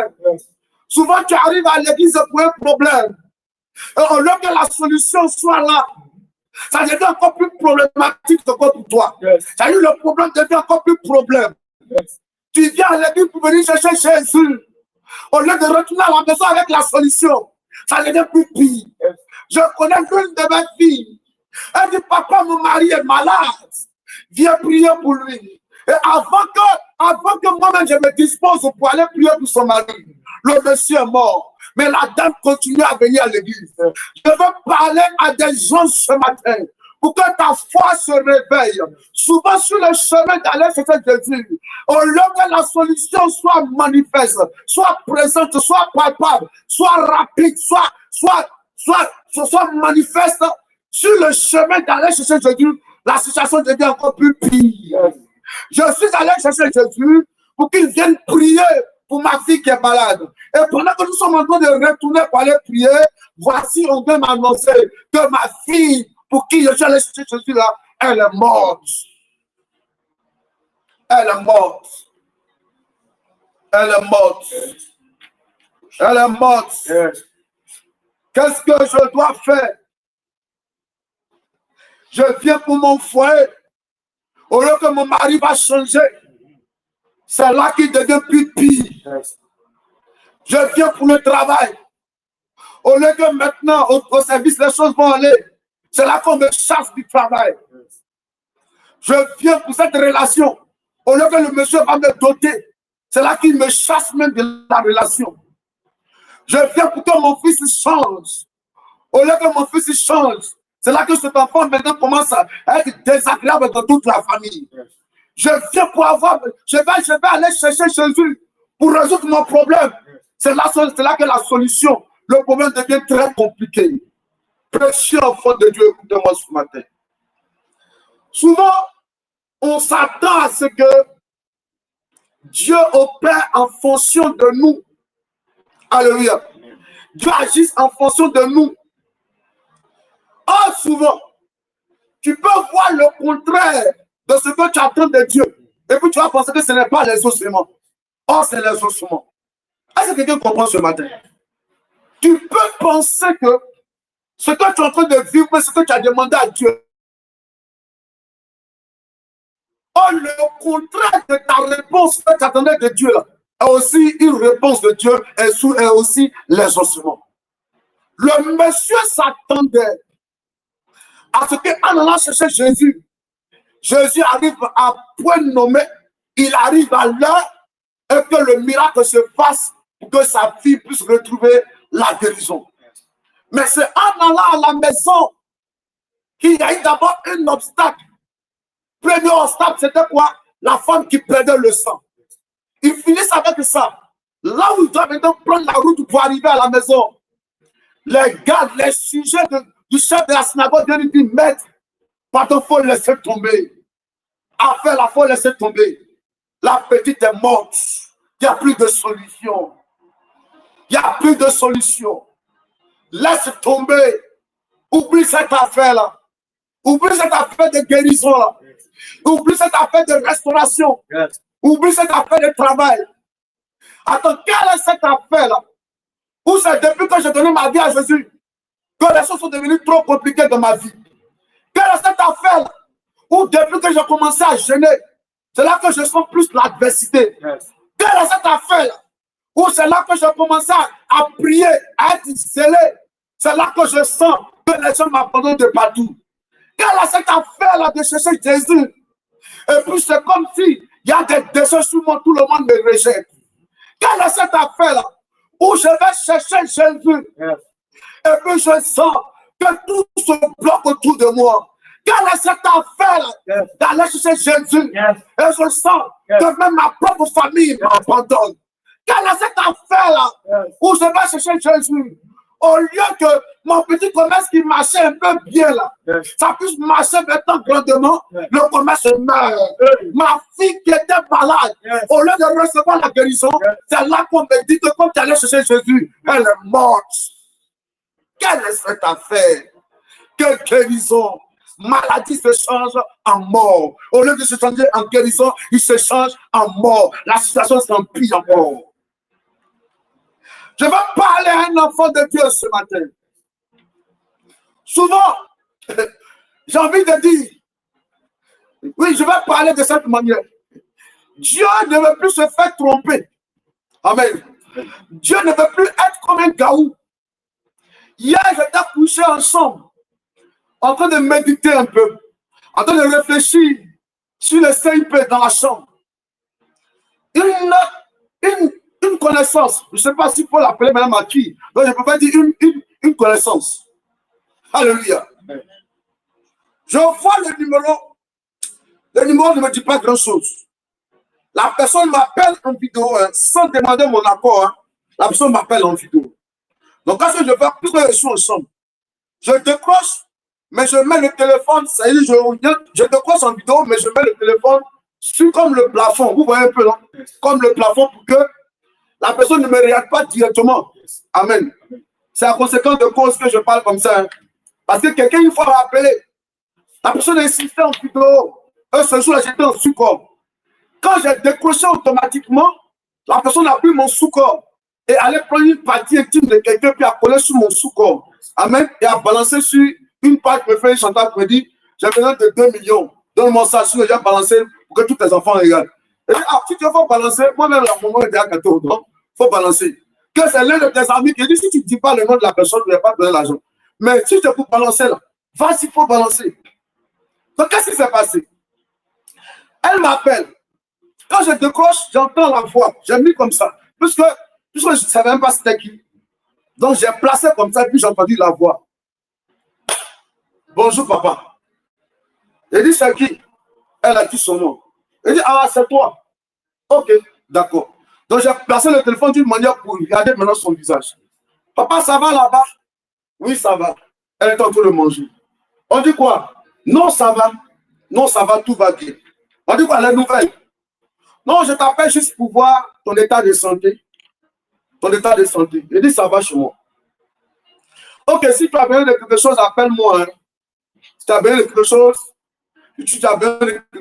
Souvent, tu arrives à l'église pour un problème. Et au lieu que la solution soit là, ça devient encore plus problématique pour toi. Ça a eu le problème devient encore plus problème. Tu viens à l'église pour venir chercher Jésus. Au lieu de retourner à la maison avec la solution, ça devient plus pire. Je connais l'une de mes filles. Elle dit, papa, mon mari est malade. Viens prier pour lui. Et avant que moi-même je me dispose pour aller prier pour son mari, le monsieur est mort. Mais la dame continue à venir à l'église. Je veux parler à des gens ce matin pour que ta foi se réveille. Souvent sur le chemin d'aller chez Jésus, au lieu que la solution soit manifeste, soit présente, soit palpable, soit rapide, soit manifeste, sur le chemin d'aller chercher Jésus, la situation devient encore plus pire. Je suis allé chercher Jésus pour qu'il vienne prier pour ma fille qui est malade. Et pendant que nous sommes en train de retourner pour aller prier, voici, on vient m'annoncer que ma fille, pour qui je suis allé chercher Jésus là, elle est morte. Elle est morte. Elle est morte. Elle est morte. Qu'est-ce que je dois faire? Je viens pour mon foyer. Au lieu que mon mari va changer, c'est là qu'il devient plus pire. Je viens pour le travail. Au lieu que maintenant, au service, les choses vont aller, c'est là qu'on me chasse du travail. Je viens pour cette relation. Au lieu que le monsieur va me doter, c'est là qu'il me chasse même de la relation. Je viens pour que mon fils change. Au lieu que mon fils change, c'est là que cet enfant maintenant commence à être désagréable dans toute la famille. Je viens pour avoir, je vais aller chercher Jésus pour résoudre mon problème. C'est là que la solution, le problème devient très compliqué. Précieux enfant de Dieu, écoutez-moi ce matin. Souvent, on s'attend à ce que Dieu opère en fonction de nous. Alléluia. Dieu agisse en fonction de nous. Or, souvent, tu peux voir le contraire de ce que tu attends de Dieu. Et puis tu vas penser que ce n'est pas les ossements. Or, c'est les ossements. Est-ce que quelqu'un comprend ce matin? Tu peux penser que ce que tu es en train de vivre, ce que tu as demandé à Dieu, or, le contraire de ta réponse que tu attendais de Dieu, là, est aussi une réponse de Dieu et aussi les ossements. Le monsieur s'attendait à ce qu'en allant chercher Jésus, Jésus arrive à point nommé, il arrive à l'heure et que le miracle se fasse pour que sa fille puisse retrouver la guérison. Mais c'est en allant à la maison qu'il y a eu d'abord un obstacle. Premier obstacle, c'était quoi? La femme qui perdait le sang. Ils finissent avec ça. Là où ils doivent maintenant prendre la route pour arriver à la maison, les gardes, les sujets du chef de la synagogue viennent lui dire, maître, pardon, il faut laisser tomber. Enfin, il faut laisser tomber. La petite est morte. Il n'y a plus de solution. Il n'y a plus de solution. Laisse tomber. Oublie cette affaire-là. Oublie cette affaire de guérison-là. Oublie cette affaire de restauration. Oublie cette affaire de travail. Attends, quelle est cette affaire-là? Ou c'est depuis que j'ai donné ma vie à Jésus que les choses sont devenues trop compliquées dans ma vie. Quelle est cette affaire-là? Ou depuis que j'ai commencé à jeûner, c'est là que je sens plus l'adversité. Yes. Quelle est cette affaire-là? Ou c'est là que j'ai commencé à prier, à être zélé. C'est là que je sens que les gens m'abandonnent de partout. Quelle est cette affaire-là de chercher Jésus? Et puis c'est comme si il y a des déchets sur moi, tout le monde me rejette. Quelle est cette affaire-là? Où je vais chercher Jésus. Yes. Et puis je sens que tout se bloque autour de moi. Quelle est cette affaire d'aller chercher Jésus? Yes. Et je sens que même ma propre famille m'abandonne. Quelle est cette affaire-là où je vais chercher Jésus? Au lieu que mon petit commerce qui marchait un peu bien là, ça puisse marcher maintenant grandement, le commerce meurt. Ma fille qui était malade, au lieu de recevoir la guérison, c'est là qu'on me dit que quand tu allais chercher Jésus, elle est morte. Quelle est cette affaire? Quelle guérison? Maladie se change en mort. Au lieu de se changer en guérison, il se change en mort. La situation s'empire encore. Je vais parler à un enfant de Dieu ce matin. Souvent, j'ai envie de dire, oui, je vais parler de cette manière. Dieu ne veut plus se faire tromper. Amen. Dieu ne veut plus être comme un gaou. Hier, j'étais couché ensemble, en train de méditer un peu, en train de réfléchir sur le CIP dans la chambre. Une connaissance, je ne sais pas s'il faut l'appeler même ma fille, donc je ne peux pas dire une connaissance. Alléluia. Je vois le numéro ne me dit pas grand-chose. La personne m'appelle en vidéo, sans demander mon accord, la personne m'appelle en vidéo. Donc quand je vais, puisque je suis ensemble, je décroche, mais je mets le téléphone, ça y est, je décroche en vidéo, mais je mets le téléphone sur comme le plafond, vous voyez un peu, non? Comme le plafond pour que la personne ne me regarde pas directement. Amen. C'est à conséquence de cause que je parle comme ça. Hein. Parce que quelqu'un, une fois m'a appelé, la personne insistait en vidéo. Ce jour-là, j'étais en sous-corps. Quand j'ai décroché automatiquement, la personne a pris mon sous-corps et allait prendre une partie intime de quelqu'un puis a collé sur mon sous-corps. Amen. Et a balancé sur une page me fait un chantage pour me dire, j'ai besoin de 2 millions. Donne-moi ça, sinon j'ai balancé pour que tous tes enfants regardent. Et si tu veux balancer, moi-même, la maman est déjà gâteau, donc il faut balancer. Que c'est l'un de tes amis qui dit, si tu ne dis pas le nom de la personne, tu ne vas pas te donner l'argent. Mais si tu peux balancer là, vas-y, il faut balancer. Donc, qu'est-ce qui s'est passé? Elle m'appelle. Quand je décroche, j'entends la voix. J'ai mis comme ça. Puisque je ne savais même pas c'était qui. Donc, j'ai placé comme ça, puis j'ai entendu la voix. Bonjour, papa. Elle dit, c'est qui? Elle a dit son nom. Elle dit, ah, c'est toi. Ok, d'accord. Donc, j'ai placé le téléphone d'une manière pour regarder maintenant son visage. Papa, ça va là-bas? Oui, ça va. Elle est en train de manger. On dit quoi? Non, ça va. Non, ça va, tout va bien. On dit quoi, les nouvelles? Non, je t'appelle juste pour voir ton état de santé. Ton état de santé. Elle dit, ça va chez moi. Ok, si tu as besoin de quelque chose, appelle-moi. Hein. Si tu as besoin de quelque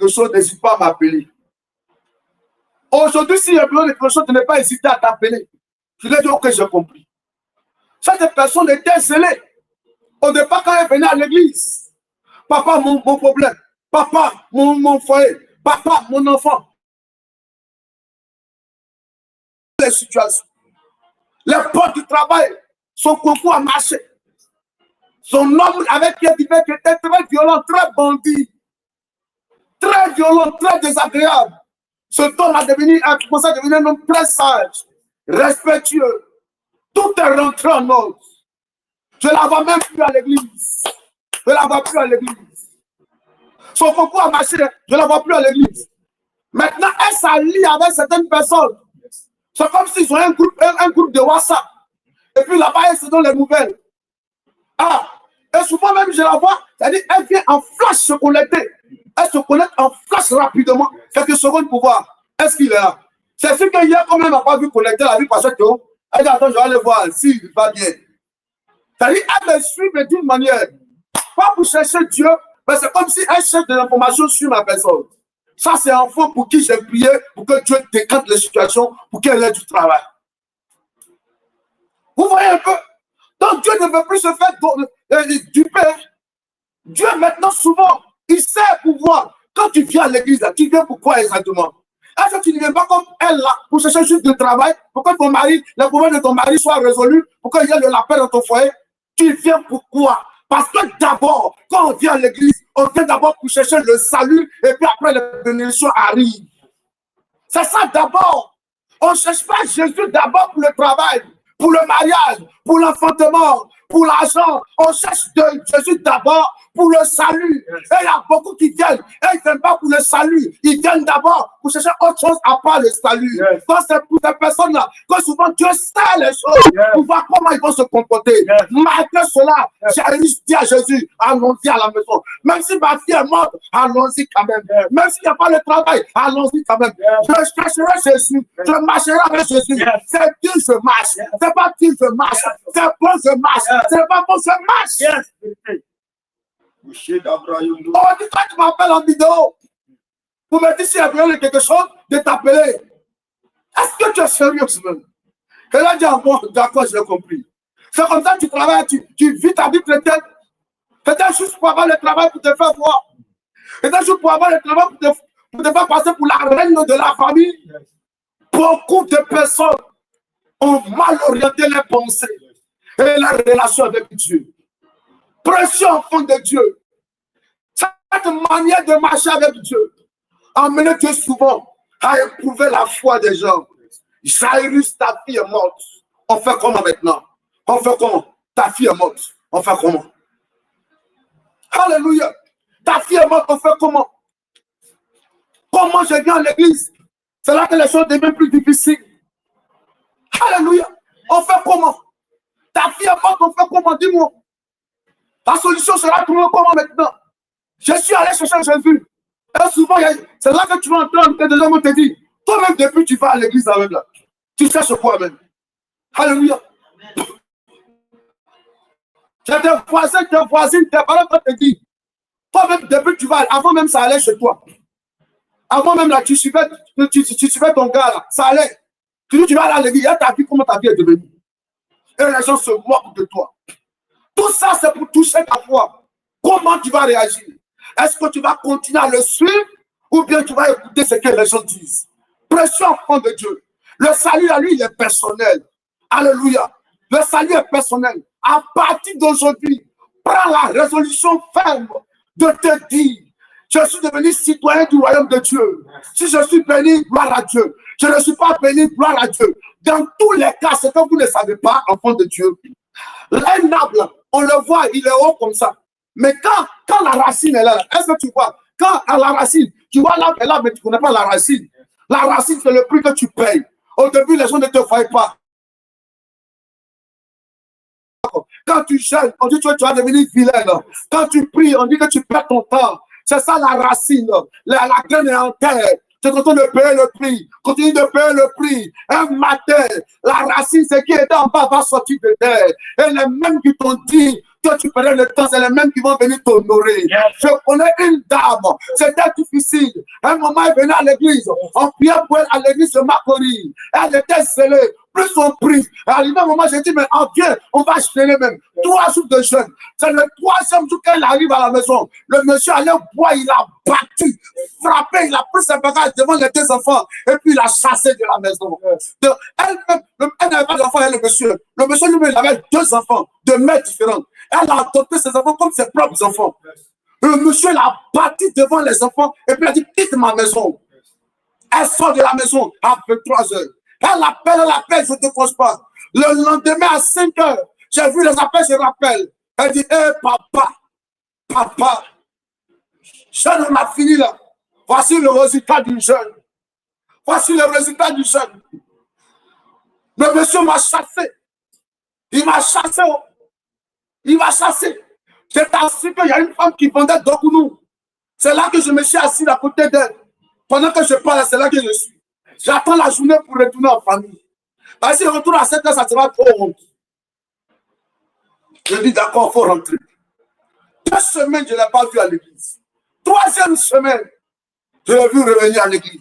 chose, n'hésite pas à m'appeler. Aujourd'hui, s'il y a besoin de quelque chose, ne pas hésiter à t'appeler. Je l'ai dit, ok, j'ai compris. Cette personne était zélée. Au départ, quand elle venait à l'église, papa, mon problème. Papa, mon foyer. Papa, mon enfant. Les situations. Les portes du travail, son concours a marché. Son homme avec qui il vivait qui était très violent, très bandit. Très violent, très désagréable. Ce homme a commencé à devenir un homme très sage, respectueux. Tout est rentré en ordre. Je ne la vois même plus à l'église. Je ne la vois plus à l'église. Son concours a marché, je ne la vois plus à l'église. Maintenant, elle s'allie avec certaines personnes. C'est comme s'ils ont un groupe de WhatsApp. Et puis là-bas, elle se donne les nouvelles. Ah, et souvent même, je la vois, c'est-à-dire, elle vient en flash se connecter. Elle se connecte en flash rapidement. Quelques secondes pour voir. Est-ce qu'il est là? C'est ce que hier, quand même, n'a pas vu connecter la vie parce que elle dit, attends, je vais aller voir s'il va bien. C'est-à-dire, elle me suit d'une manière. Pas pour chercher Dieu, mais c'est comme si elle cherche de l'information sur ma personne. Ça, c'est un enfant pour qui j'ai prié, pour que Dieu décante les situations, pour qu'elle ait du travail. Vous voyez un peu? Donc Dieu ne veut plus se faire duper. Dieu maintenant souvent, il sait pouvoir. Quand tu viens à l'église, tu viens pourquoi exactement? Est-ce que tu ne viens pas comme elle là pour chercher juste du travail, pour que ton mari, le problème de ton mari soit résolu, pour qu'il y ait de la paix dans ton foyer? Tu viens pourquoi? Parce que d'abord, quand on vient à l'église, on vient d'abord pour chercher le salut et puis après les bénédictions arrivent. C'est ça d'abord. On ne cherche pas Jésus d'abord pour le travail, pour le mariage, pour l'enfantement, pour l'argent. On cherche Jésus d'abord pour le salut. Et il y a beaucoup qui viennent. Et ils ne viennent pas pour le salut. Ils viennent d'abord pour chercher autre chose à part le salut. Quand c'est pour ces personnes-là, quand souvent Dieu sait les choses pour voir comment ils vont se comporter. Malgré cela, j'ai dit à Jésus, allons-y à la maison. Même si ma fille est morte, allons-y quand même. Même s'il n'y a pas le travail, allons-y quand même. Je chercherai Jésus. Je marcherai avec Jésus. C'est Dieu, je marche. C'est pas Dieu, je marche. C'est bon, je marche. C'est pas bon, je marche. On dit quand tu m'appelles en vidéo pour me dire s'il y a besoin de quelque chose, de t'appeler. Est-ce que tu es sérieux même? Et là, dit bon, d'accord, j'ai compris. C'est comme ça que tu travailles, tu vis ta vie chrétienne. Peut-être juste pour avoir le travail pour te faire voir. Peut-être juste pour avoir le travail pour te faire passer pour la reine de la famille. Beaucoup de personnes ont mal orienté les pensées et la relation avec Dieu. Précieux enfant de Dieu. Cette manière de marcher avec Dieu a amené Dieu souvent à éprouver la foi des gens. Jairus, ta fille est morte. On fait comment maintenant? On fait comment? Ta fille est morte. On fait comment? Alléluia. Ta fille est morte. On fait comment? Comment je viens à l'église? C'est là que les choses deviennent plus difficiles. Alléluia. On fait comment? Ta fille est morte. On fait comment? Dis-moi. La solution sera trouver comment maintenant? Je suis allé chercher Jésus. Et souvent, c'est là que tu vas entendre que des gens te disent, toi-même, depuis tu vas à l'église avec là. Tu cherches quoi même? Alléluia. J'ai des voisins, des voisines, des parents qui te disent, toi-même, depuis tu vas, avant même ça allait chez toi. Avant même là, tu suivais ton gars là, ça allait. Tu dis, tu vas aller à l'église, et ta vie, comment ta vie est devenue? Et les gens se moquent de toi. Tout ça, c'est pour toucher ta foi. Comment tu vas réagir? Est-ce que tu vas continuer à le suivre ou bien tu vas écouter ce que les gens disent? Précieux enfant de Dieu. Le salut à lui, il est personnel. Alléluia. Le salut est personnel. À partir d'aujourd'hui, prends la résolution ferme de te dire, je suis devenu citoyen du royaume de Dieu. Si je suis béni, gloire à Dieu. Je ne suis pas béni, gloire à Dieu. Dans tous les cas, c'est que vous ne savez pas, enfant de Dieu. Un arbre, on le voit, il est haut comme ça. Mais quand la racine est là, est-ce que tu vois? Quand à la racine, tu vois l'arbre est là, mais tu ne connais pas la racine. La racine, c'est le prix que tu payes. Au début, les gens ne te voient pas. Quand tu jeûnes, on dit que tu vas devenir vilain. Quand tu pries, on dit que tu perds ton temps. C'est ça la racine. La graine est en terre. Tu continues de payer le prix. Continue de payer le prix. Un matin, la racine, ce qui est en bas va sortir de terre. Et les mêmes qui t'ont dit que tu perdais le temps, c'est les mêmes qui vont venir t'honorer. Je connais une dame. C'était difficile. Un moment, elle venait à l'église. On priait pour elle à l'église de Macori. Elle était scellée. Plus on prie. Arrivé un moment, j'ai dit, mais viens, on va jeûner même. 3 jours de jeûne. C'est le 3e jour qu'elle arrive à la maison. Le monsieur allait boire, il a battu, frappé, il a pris ses bagages devant les 2 enfants et puis il a chassé de la maison. Elle n'avait pas d'enfants, elle, le monsieur. Le monsieur lui-même, il avait 2 enfants de mères différentes. Elle a adopté ses enfants comme ses propres enfants. Le monsieur l'a battu devant les enfants et puis il a dit, quitte ma maison. Elle sort de la maison à 23 heures. Elle appelle, je ne te pose pas. Le lendemain à 5 heures, j'ai vu les appels, je rappelle. Elle dit, hé papa, jeûne, on a fini là. Voici le résultat du jeûne. Voici le résultat du jeûne. Le monsieur m'a chassé. Il m'a chassé. Il m'a chassé. J'ai assis qu'il y a une femme qui vendait Dokounou. C'est là que je me suis assis à côté d'elle. Pendant que je parle, c'est là que je suis. J'attends la journée pour retourner en famille. Parce que si je retourne à 7 heures, ça sera trop honte. Je dis d'accord, il faut rentrer. 2 semaines, je ne l'ai pas vu à l'église. 3e semaine, je l'ai vu revenir à l'église.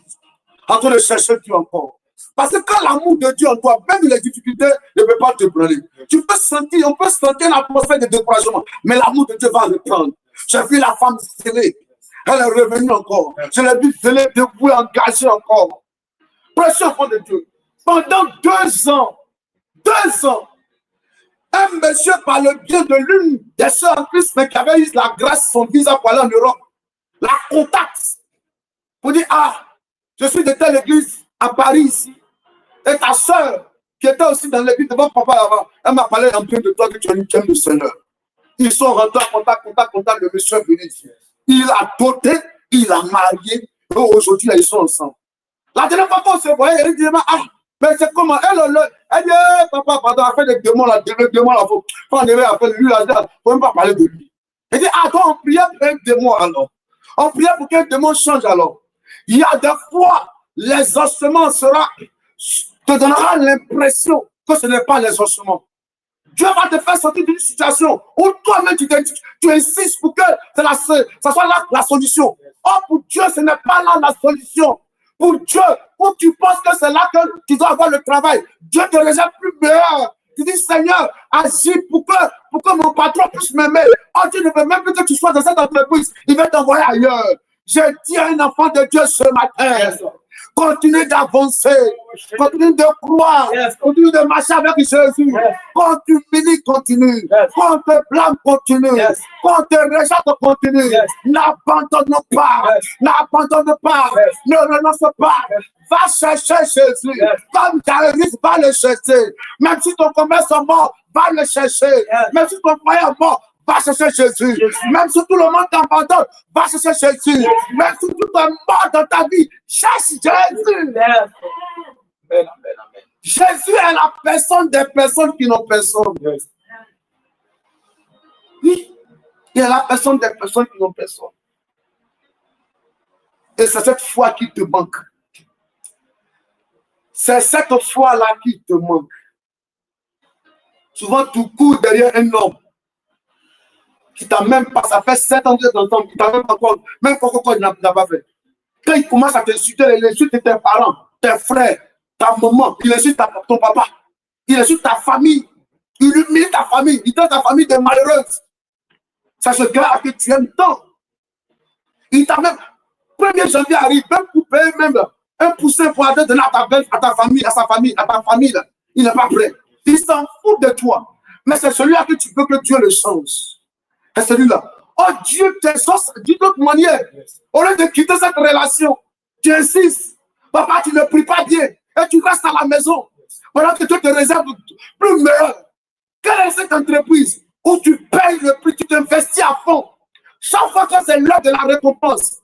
En train de chercher Dieu encore. Parce que quand l'amour de Dieu en toi, même les difficultés, difficulté ne peut pas te brûler. Tu peux sentir, on peut sentir l'atmosphère de découragement, mais l'amour de Dieu va reprendre. J'ai vu la femme scellée. Elle est revenue encore. Je l'ai vu scellée, debout, engagée encore. Précieux enfant de Dieu. Pendant 2 ans, un monsieur par le biais de l'une des sœurs en Christ, mais qui avait eu la grâce, son visa pour aller en Europe, la contacte pour dire, ah, je suis de telle église à Paris ici. Et ta sœur, qui était aussi dans l'église de votre papa là-bas, elle m'a parlé un peu de toi que tu aimes le Seigneur. Ils sont rentrés en contact, le monsieur est venu ici. Il a doté, il a marié, et aujourd'hui, ils sont ensemble. La dernière fois qu'on se voyait, elle dit, ah, mais c'est comment? Elle dit, papa, pardon, elle fait des démons là, faut enlever, lui là, faut même pas parler de lui. Elle dit, ah, donc on priait pour un démon alors. On priait pour qu'un démon change alors. Il y a des fois, les ossements te donnera l'impression que ce n'est pas les ossements. Dieu va te faire sortir d'une situation où toi-même tu insistes pour que ça soit là la solution. Or, pour Dieu, ce n'est pas là la solution. Pour Dieu, où tu penses que c'est là que tu dois avoir le travail, Dieu te réserve plus meilleur. Tu dis, Seigneur, agis pour que mon patron puisse m'aimer. Oh, Dieu ne veut même plus que tu sois dans cette entreprise. Il va t'envoyer ailleurs. Je dis à un enfant de Dieu ce matin, continue d'avancer, continue de croire, continue de marcher avec Jésus. Quand tu finis, continue. Quand tu te blâmes, continue. Quand tu te rejettes, continue. N'abandonne pas. N'abandonne pas. Ne renonce pas. Va chercher Jésus. Comme Jésus, va le chercher. Même si ton commerce est mort, va le chercher. Même si ton foyer est mort, va chercher Jésus. Même si tout le monde t'abandonne, va chercher Jésus. Même si tout est mort dans ta vie, cherche Jésus. Jésus est la personne des personnes qui n'ont personne. Oui, il est la personne des personnes qui n'ont personne. Et c'est cette foi qui te manque. C'est cette foi-là qui te manque. Souvent, tu cours derrière un homme qui t'a même pas, ça fait 7 ans que t'entends, qui t'a même pas encore, même quand il n'a pas fait. Quand il commence à t'insulter, il insulte tes parents, tes frères, ta maman, il insulte ton papa, il insulte ta famille, il humilie ta famille, il donne ta famille de malheureuse. C'est ce gars que tu aimes tant. Il t'a même, 1er janvier arrive, même coupé, même un poussin pour aller donner à ta famille, à sa famille, à ta famille, là. Il n'est pas prêt. Il s'en fout de toi. Mais c'est celui-là que tu veux que Dieu le change. C'est celui-là. Oh, Dieu t'exauce d'une autre manière. Au lieu de quitter cette relation, tu insistes. Papa, tu ne pries pas bien. Et tu restes à la maison. Pendant que Dieu te réserve plus meilleur. Quelle est cette entreprise où tu payes le prix, tu t'investis à fond? Chaque fois que c'est l'heure de la récompense,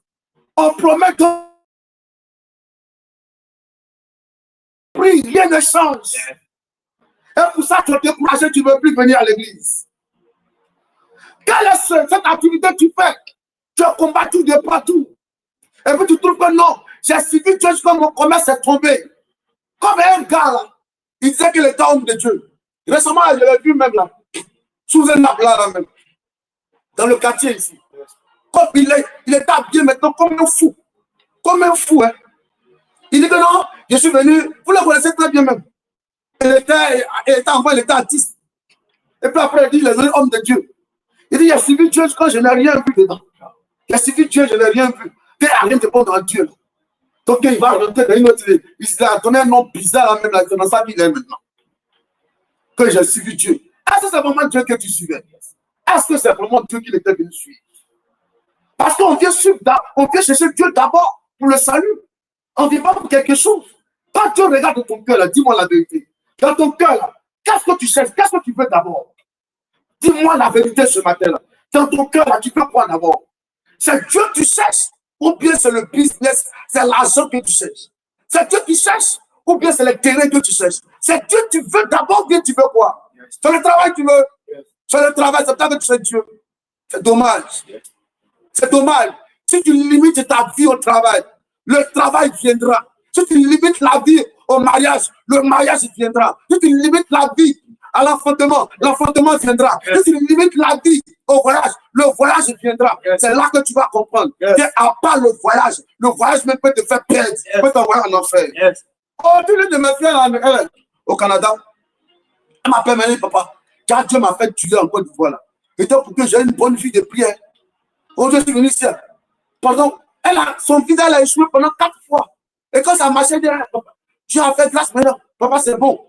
on promet que prix, rien ne change. Et pour ça, tu es découragé, tu ne veux plus venir à l'église. Quelle est cette activité que tu fais? Tu as combattu de partout. Et puis tu trouves que non, j'ai suivi Dieu jusqu'à mon commerce est tombé. Comme un gars là, il disait qu'il était homme de Dieu. Récemment, je l'ai vu même là, sous un arbre là même, dans le quartier ici. Comme il est habillé maintenant comme un fou. Comme un fou, hein. Il dit que non, je suis venu, vous le connaissez très bien même. Il était artiste. Et puis après, il dit, il est devenu homme de Dieu. Il dit, il a suivi Dieu quand je n'ai rien vu dedans. Il a suivi Dieu, je n'ai rien vu. Il n'y a rien de bon dans Dieu. Donc il va rentrer dans une autre vie. Il a donné un nom bizarre même là, dans sa vie là maintenant. Que j'ai suivi Dieu. Est-ce que c'est vraiment Dieu que tu suivais? Est-ce que c'est vraiment Dieu qui était venu suivre? Parce qu'on vient chercher Dieu d'abord pour le salut. On ne vient pas pour quelque chose. Quand Dieu regarde dans ton cœur, là, dis-moi la vérité. Dans ton cœur, là, qu'est-ce que tu cherches? Qu'est-ce que tu veux d'abord? Dis-moi la vérité ce matin-là. Dans ton cœur, là, tu veux quoi d'abord? C'est Dieu que tu cherches ou bien c'est le business, c'est l'argent que tu cherches? C'est Dieu que tu cherches ou bien c'est le terrain que tu cherches? C'est Dieu que tu veux d'abord ou bien tu veux quoi? C'est le travail que tu veux. C'est le travail, c'est peut-être que tu sais Dieu. C'est dommage. C'est dommage. Si tu limites ta vie au travail, le travail viendra. Si tu limites la vie au mariage, le mariage viendra. Si tu limites la vie à l'enfantement, l'enfantement viendra. Si tu limites la vie au voyage, le voyage viendra. C'est là que tu vas comprendre. À part le voyage même peut te faire perdre, peut t'envoyer en enfer. Oh, tu es de mes frères au Canada. Elle m'appelle maintenant, papa. Car Dieu m'a fait tuer en Côte d'Ivoire là. Et donc pour que j'ai une bonne vie de prière. Aujourd'hui, je suis venu ici. Pardon, son fils, elle a échoué pendant 4 fois. Et quand ça marchait derrière, papa, Dieu a fait grâce maintenant. Papa, c'est bon.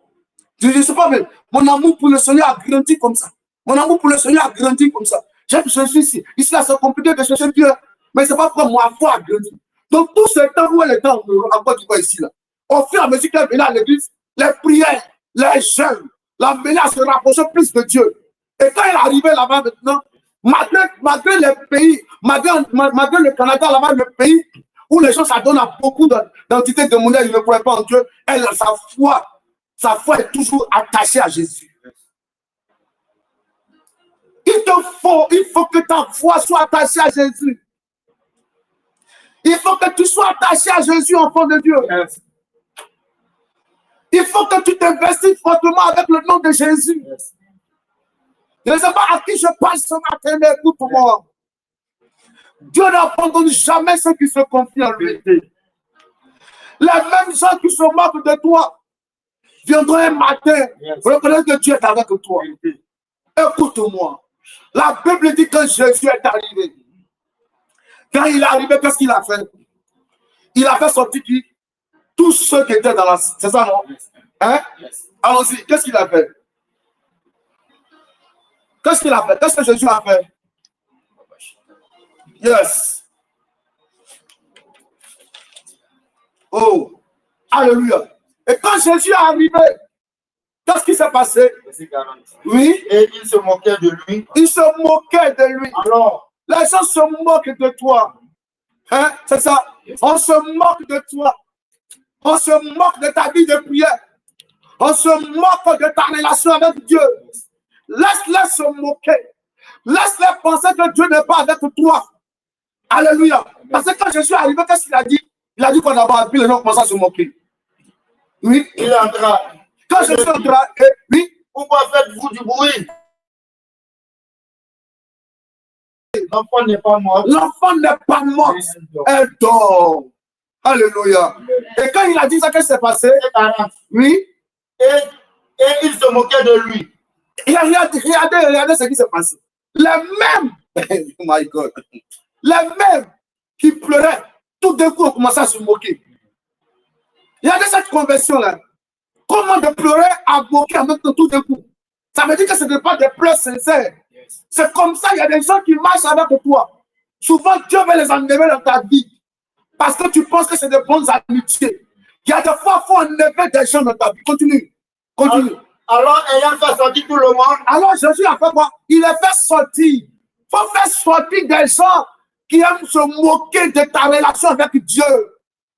Je ne sais pas, mais mon amour pour le Seigneur a grandi comme ça. Mon amour pour le Seigneur a grandi comme ça. Je suis ici. Ici, là, c'est compliqué de chercher Dieu. Mais c'est pas pourquoi ma foi a grandi. Donc, tout ce temps où elle était en Côte d'Ivoire ici, là, au fur et à mesure qu'elle venait à l'église, les prières, les jeûnes, la venait à se rapprocher plus de Dieu. Et quand elle arrivait là-bas maintenant, malgré les pays, malgré le Canada, là-bas, le pays où les gens s'adonnent à beaucoup d'entités de monnaie, ils ne croient pas en Dieu, elle, sa foi est toujours attachée à Jésus. Il faut que ta foi soit attachée à Jésus. Il faut que tu sois attaché à Jésus, enfant de Dieu. Yes. Il faut que tu t'investisses fortement avec le nom de Jésus. Yes. Je ne sais pas à qui je parle ce matin, mais écoute-moi. Dieu n'abandonne jamais ceux qui se confient en lui. Les mêmes gens qui se moquent de toi viendront un matin reconnaître que Dieu est avec toi. Écoute-moi. La Bible dit que Jésus est arrivé. Quand il est arrivé, qu'est-ce qu'il a fait? Il a fait sortir qui? Tous ceux qui étaient dans la... C'est ça, non? Hein? Allons-y. Qu'est-ce qu'il a fait? Qu'est-ce qu'il a fait? Qu'est-ce que Jésus a fait? Yes. Oh. Alléluia. Et quand Jésus est arrivé, qu'est-ce qui s'est passé? Oui. Et il se moquait de lui. Il se moquait de lui. Alors, les gens se moquent de toi. Hein? C'est ça. On se moque de toi. On se moque de ta vie de prière. On se moque de ta relation avec Dieu. Laisse-les se moquer. Laisse-les penser que Dieu n'est pas avec toi. Alléluia. Parce que quand Jésus est arrivé, qu'est-ce qu'il a dit? Il a dit qu'on a appris, les gens commencent à se moquer. Oui. Il entra. Quand Jésus entra, oui. Pourquoi faites-vous du bruit? L'enfant n'est pas mort. L'enfant n'est pas mort. Elle dort. Alléluia. Et quand il a dit ça, qu'est-ce qui s'est passé? Oui. Et il se moquait de lui. Regardez ce qui s'est passé. Les mêmes, oh my God, les mêmes qui pleuraient, tout d'un coup, ont commencé à se moquer. Regardez cette conversion-là. Comment de pleurer à moquer en même temps tout d'un coup? Ça veut dire que ce n'est pas des pleurs sincères. C'est comme ça, il y a des gens qui marchent avec toi. Souvent, Dieu veut les enlever dans ta vie. Parce que tu penses que c'est de bonnes amitiés. Il y a des fois, il faut enlever des gens dans ta vie. Continue. Alors, ayant fait sortir tout le monde. Alors, Jésus a fait quoi? Il a fait sortir. Il faut faire sortir des gens qui aiment se moquer de ta relation avec Dieu.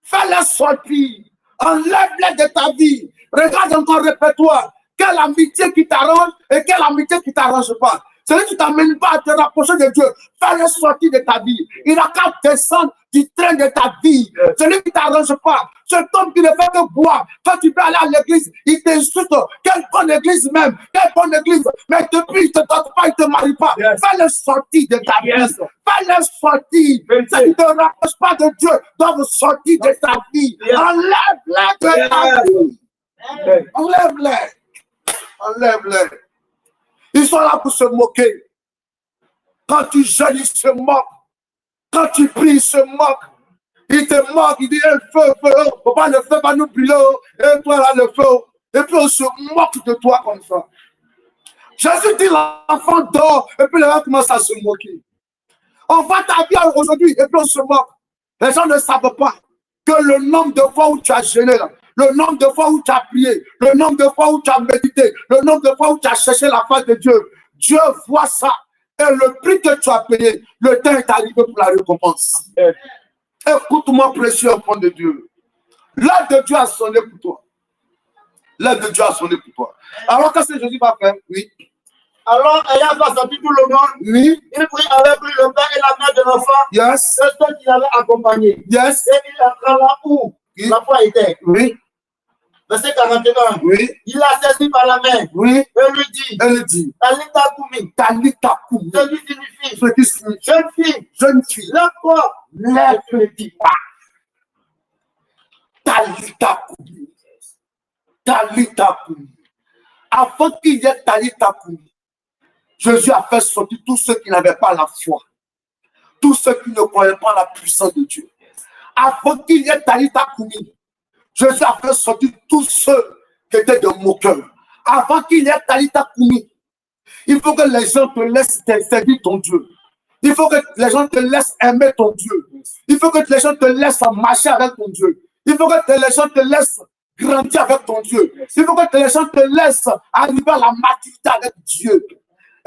Fais-les sortir. Enlève-les de ta vie. Regarde encore, répète-toi. Quelle amitié qui t'arrange et quelle amitié qui ne t'arrange pas. Celui qui ne t'amène pas à te rapprocher de Dieu, fais-le sortir de ta vie. Il n'a qu'à descendre du train de ta vie. Celui qui ne t'arrange pas, cet homme qui ne fait que boire. Quand tu peux aller à l'église, il t'insulte. Quelle bonne église même. Quelle bonne église. Mais depuis, il ne te donne pas, il ne te marie pas. Fais-le sortir de ta vie. Fais-le sortir. Ceux qui ne te rapprochent pas de Dieu doivent sortir de ta vie. Enlève-les de ta vie. Enlève-les. Enlève-les. Ils sont là pour se moquer. Quand tu jeûnes, ils se moquent. Quand tu pries, ils se moquent. Ils te moquent. Ils disent, feu, papa, le feu va nous brûler. Et toi là, le feu. Et puis on se moque de toi comme ça. Jésus dit, l'enfant dort. Et puis les gens commencent à se moquer. On voit ta vie aujourd'hui. Et puis on se moque. Les gens ne savent pas que le nombre de fois où tu as jeûné là, le nombre de fois où tu as prié, le nombre de fois où tu as médité, le nombre de fois où tu as cherché la face de Dieu, Dieu voit ça. Et le prix que tu as payé, le temps est arrivé pour la récompense. Écoute-moi, précieux enfant de Dieu. L'heure de Dieu a sonné pour toi. L'heure de Dieu a sonné pour toi. Alors, qu'est-ce que Jésus va faire? Oui. Alors, ayant fait sortir tout le monde, oui. Il prit avec lui le père et la mère de l'enfant, yes. Et ceux qui l'avaient accompagné. Yes. Et il entra là où l'enfant était. Oui. Verset 41. Oui. Il l'a saisi par la main. Oui. Et lui dit. Elle dit. Talita Koumi. Talita Koumi. Ce qui signifie. Ce qui signifie. Jeune fille. Jeune fille. Lève-toi. Lève-toi. Talita Koumi. Talita Koumi. Avant qu'il y ait Talita Koumi, Jésus a fait sortir tous ceux qui n'avaient pas la foi, tous ceux qui ne croyaient pas la puissance de Dieu. Avant qu'il y ait Talita Koumi, Jésus a fait sortir tous ceux qui étaient de moqueurs. Avant qu'il y ait Talita Koumi, il faut que les gens te laissent servir ton Dieu. Il faut que les gens te laissent aimer ton Dieu. Il faut que les gens te laissent marcher avec ton Dieu. Il faut que les gens te laissent grandir avec ton Dieu. Il faut que les gens te laissent arriver à la maturité avec Dieu.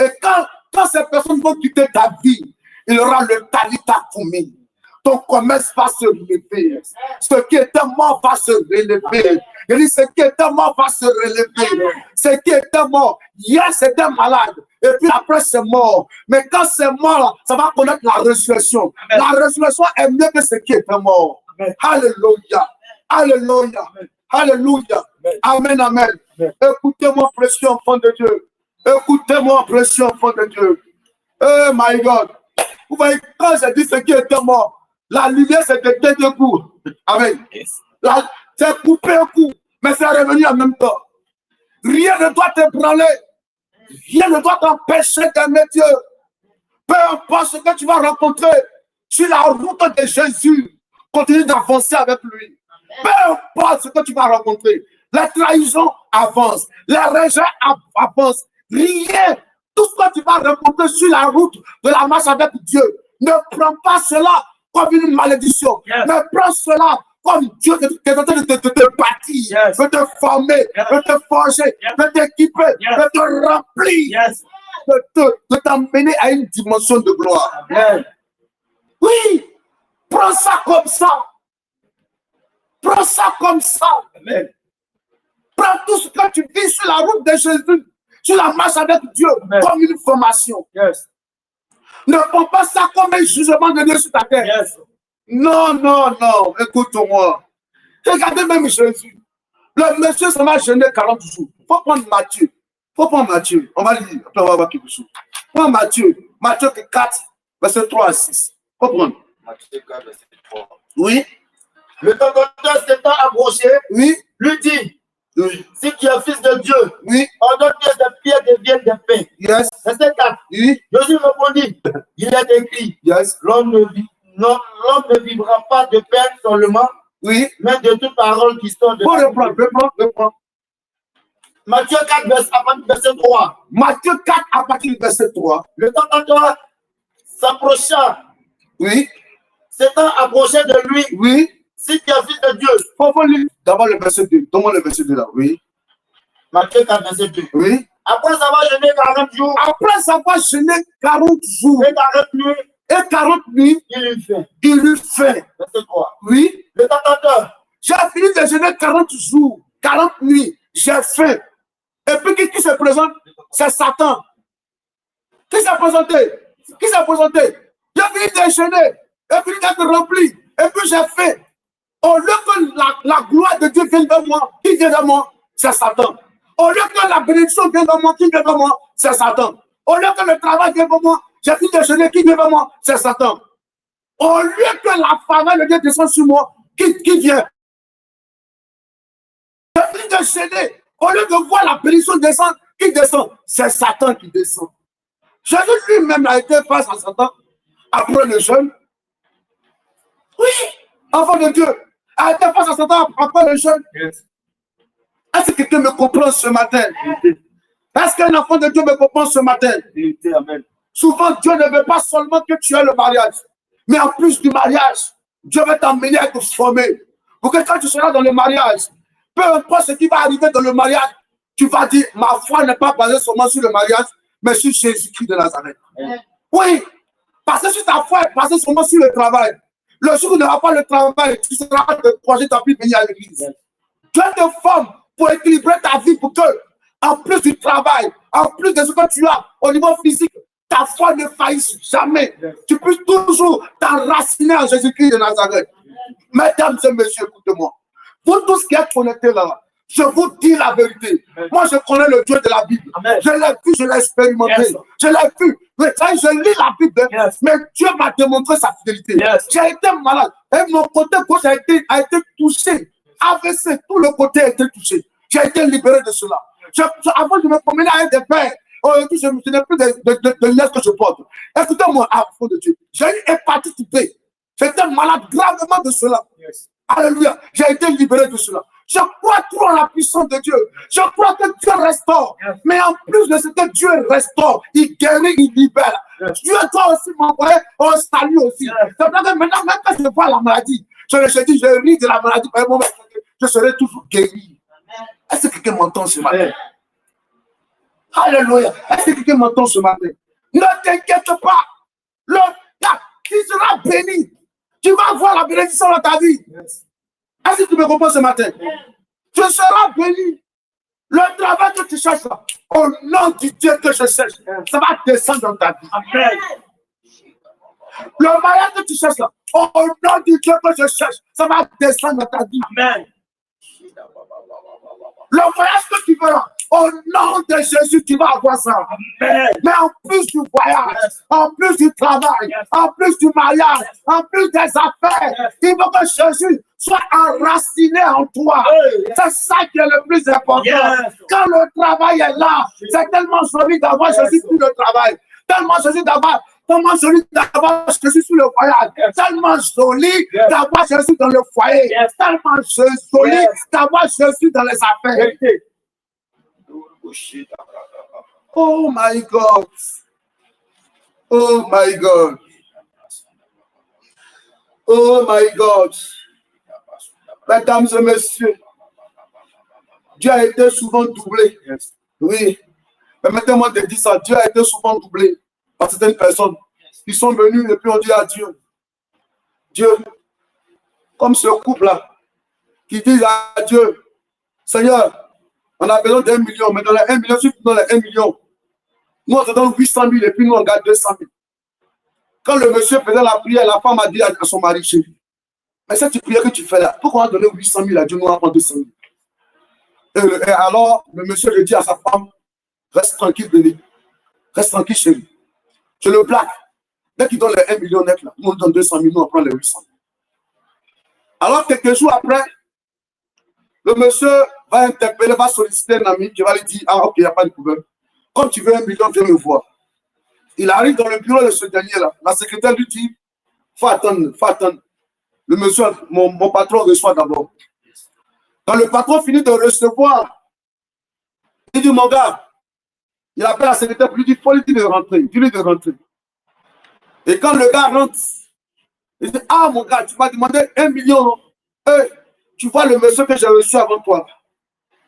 Et quand ces personnes vont quitter ta vie, il y aura le Talita Koumi. Ton commerce va se relever. Ce qui était mort va se relever. Il dit, ce qui était mort va se relever. Ce qui était mort, hier c'était malade. Et puis après c'est mort. Mais quand c'est mort, ça va connaître la résurrection. La résurrection est mieux que ce qui était mort. Alléluia. Alléluia. Alléluia. Amen, amen. Écoutez-moi, précieux enfant de Dieu. Écoutez-moi, précieux enfant de Dieu. Oh my God. Vous voyez, quand j'ai dit ce qui était mort, la lumière s'est éteinte d'un coup. Amen. C'est coupé un coup, mais c'est revenu en même temps. Rien ne doit t'ébranler. Rien ne doit t'empêcher d'aimer Dieu. Peu importe ce que tu vas rencontrer sur la route de Jésus, continue d'avancer avec lui. Peu importe ce que tu vas rencontrer. La trahison avance. Les rejets avancent. Rien. Tout ce que tu vas rencontrer sur la route de la marche avec Dieu, ne prends pas cela comme une malédiction. Mais prends cela comme Dieu qui est en train de te bâtir, de te former, de te forger, de t'équiper, de te remplir, de t'emmener à une dimension de gloire. Oui, prends ça comme ça. Prends ça comme ça. Amen. Prends tout ce que tu vis sur la route de Jésus, sur la marche avec Dieu, comme une formation. Ne prends pas ça comme un jugement de Dieu sur ta terre. Non, non, non, écoute-moi. Regardez même Jésus. Le monsieur s'en va jeûner 40 jours. Il faut prendre Matthieu. On va lire, après on va voir quelque chose. Prends Matthieu 4, verset 3 à 6. Faut prendre. Matthieu 4, verset 3. Oui. Le tentateur s'étant approché, Oui. lui dit, Oui. si tu es fils de Dieu, Oui. ordonne que ces pierres deviennent des pains. Yes. Verset 4. Oui. Jésus répondit, il est écrit, Yes. l'homme ne vivra pas de pain seulement, Oui. mais de toute parole qui sort de Faut reprendre. Matthieu 4, verset 3. Matthieu 4, à partir du verset 3. Le tentateur s'approcha, Oui. s'étant approché de lui, Oui. si tu es fils de Dieu. Faut lire d'abord le verset 2. Donne-moi le verset 2 là. Oui. Matthieu 4, verset 2. Oui. Après avoir jeûné 40 jours, Après avoir jeûné 40 jours et 40 nuits, et 40 nuits, il eut faim. il eut faim. Verset 3. Oui. Le tentateur, J'ai fini de jeûner 40 jours, 40 nuits. J'ai faim. Et puis qui se présente? C'est Satan. Qui s'est présenté? J'ai fini de jeûner. J'ai fini d'être rempli. Et puis j'ai faim. Au lieu que la gloire de Dieu vienne de moi, qui vient de moi? C'est Satan. Au lieu que la bénédiction vienne de moi, qui vient de moi? C'est Satan. Au lieu que le travail vienne de moi, j'ai fini de jeûner, qui vient de moi? C'est Satan. Au lieu que la faveur de Dieu descende sur moi, qui vient? J'ai fini de jeûner. Au lieu de voir la bénédiction descendre, qui descend? C'est Satan qui descend. Jésus lui-même a été face à Satan après le jeûne. Oui, enfant de Dieu, a été face à Satan après le jeûne. Est-ce que quelqu'un me comprend ce matin? Est-ce qu'un enfant de Dieu me comprend ce matin? Amen. Souvent, Dieu ne veut pas seulement que tu aies le mariage, mais en plus du mariage, Dieu va t'emmener à te former. Pour que quand tu seras dans le mariage, peu importe ce qui va arriver dans le mariage, tu vas dire, ma foi n'est pas basée seulement sur le mariage, mais sur Jésus-Christ de Nazareth. Oui, parce que si ta foi est basée seulement sur le travail, le jour où tu n'auras pas le travail, tu seras de projet ta vie venir à l'église. Dieu te forme pour équilibrer ta vie, pour que, en plus du travail, en plus de ce que tu as au niveau physique, ta foi ne faillisse jamais. Tu peux toujours t'enraciner en Jésus-Christ de Nazareth. Mesdames et messieurs, écoutez-moi. Vous tous qui êtes connectés là, je vous dis la vérité. Moi, je connais le Dieu de la Bible. Je l'ai vu, je l'ai expérimenté. Je l'ai vu. Mais ça, je lis la Bible. Mais Dieu m'a démontré sa fidélité. J'ai été malade. Et mon côté gauche a été touché. AVC, tout le côté a été touché. J'ai été libéré de cela. Avant, je me promenais avec des pères. Aujourd'hui, je n'ai plus de lettres que je porte. Écoutez-moi, à fond de Dieu. J'ai eu hépatite B. J'étais malade gravement de cela. Yes. Alléluia. J'ai été libéré de cela. Je crois trop en la puissance de Dieu. Je crois que Dieu restaure. Yes. Mais en plus de ce que Dieu restaure, il guérit, il libère. Yes. Dieu doit aussi m'envoyer un salut aussi. Yes. C'est pour que maintenant, même quand je vois la maladie, je dis, je ris de la maladie, je serai toujours guéri. Est-ce que quelqu'un m'entend ce matin? Alléluia. Est-ce que quelqu'un m'entend ce matin? Ne t'inquiète pas. Tu seras béni. Tu vas avoir la bénédiction dans ta vie. Yes. Est-ce que tu me comprends ce matin? Yes. Tu seras béni. Le travail que tu cherches là, au nom du Dieu que je cherche, ça va descendre dans ta vie. Amen. Le mariage que tu cherches là, au nom du Dieu que je cherche, ça va descendre dans ta vie. Amen. Le voyage que tu veux là, au nom de Jésus, tu vas avoir ça. Amen. Mais en plus du voyage, en plus du travail, en plus du mariage, en plus des affaires, il faut que Jésus soit enraciné en toi. C'est ça qui est le plus important. Quand le travail est là, c'est tellement joli d'avoir Jésus sur le travail. Tellement joli d'avoir Jésus sur le voyage. Tellement joli d'avoir Jésus dans le foyer. Tellement joli d'avoir Jésus dans les affaires. Oh my God. Oh my God. Oh my God. Mesdames et messieurs, Dieu a été souvent doublé. Oui. Permettez-moi de dire ça. Dieu a été souvent doublé par certaines personnes qui sont venues et puis on dit à Dieu. Dieu, comme ce couple-là, qui dit à Dieu, Seigneur, on a besoin d'1 million, mais dans les 1 million, si tu donnes les 1 million, nous on te donne 800 000 et puis nous on garde 200 000. Quand le monsieur faisait la prière, la femme a dit à son mari chéri, mais cette prière que tu fais là, pourquoi on va donner 800 000 à Dieu, nous on va prendre 200 000? Et alors, le monsieur lui dit à sa femme, reste tranquille, Béni. Reste tranquille, chérie. Je le plaque. Dès qu'il donne les 1 million net, là, nous on donne 200 000, nous on prend les 800 000. Alors, quelques jours après, le monsieur va interpeller, va solliciter un ami qui va lui dire, ah ok, il n'y a pas de problème. Comme tu veux 1 million, viens me voir. Il arrive dans le bureau de ce dernier-là. La secrétaire lui dit, faut attendre, faut attendre. Le monsieur, mon patron reçoit d'abord. Quand le patron finit de recevoir, il dit, mon gars, il appelle la secrétaire pour lui dire, il faut lui dire de rentrer. Dis-lui de rentrer. Et quand le gars rentre, il dit, ah mon gars, tu m'as demandé 1 million. Hey, tu vois le monsieur que j'ai reçu avant toi.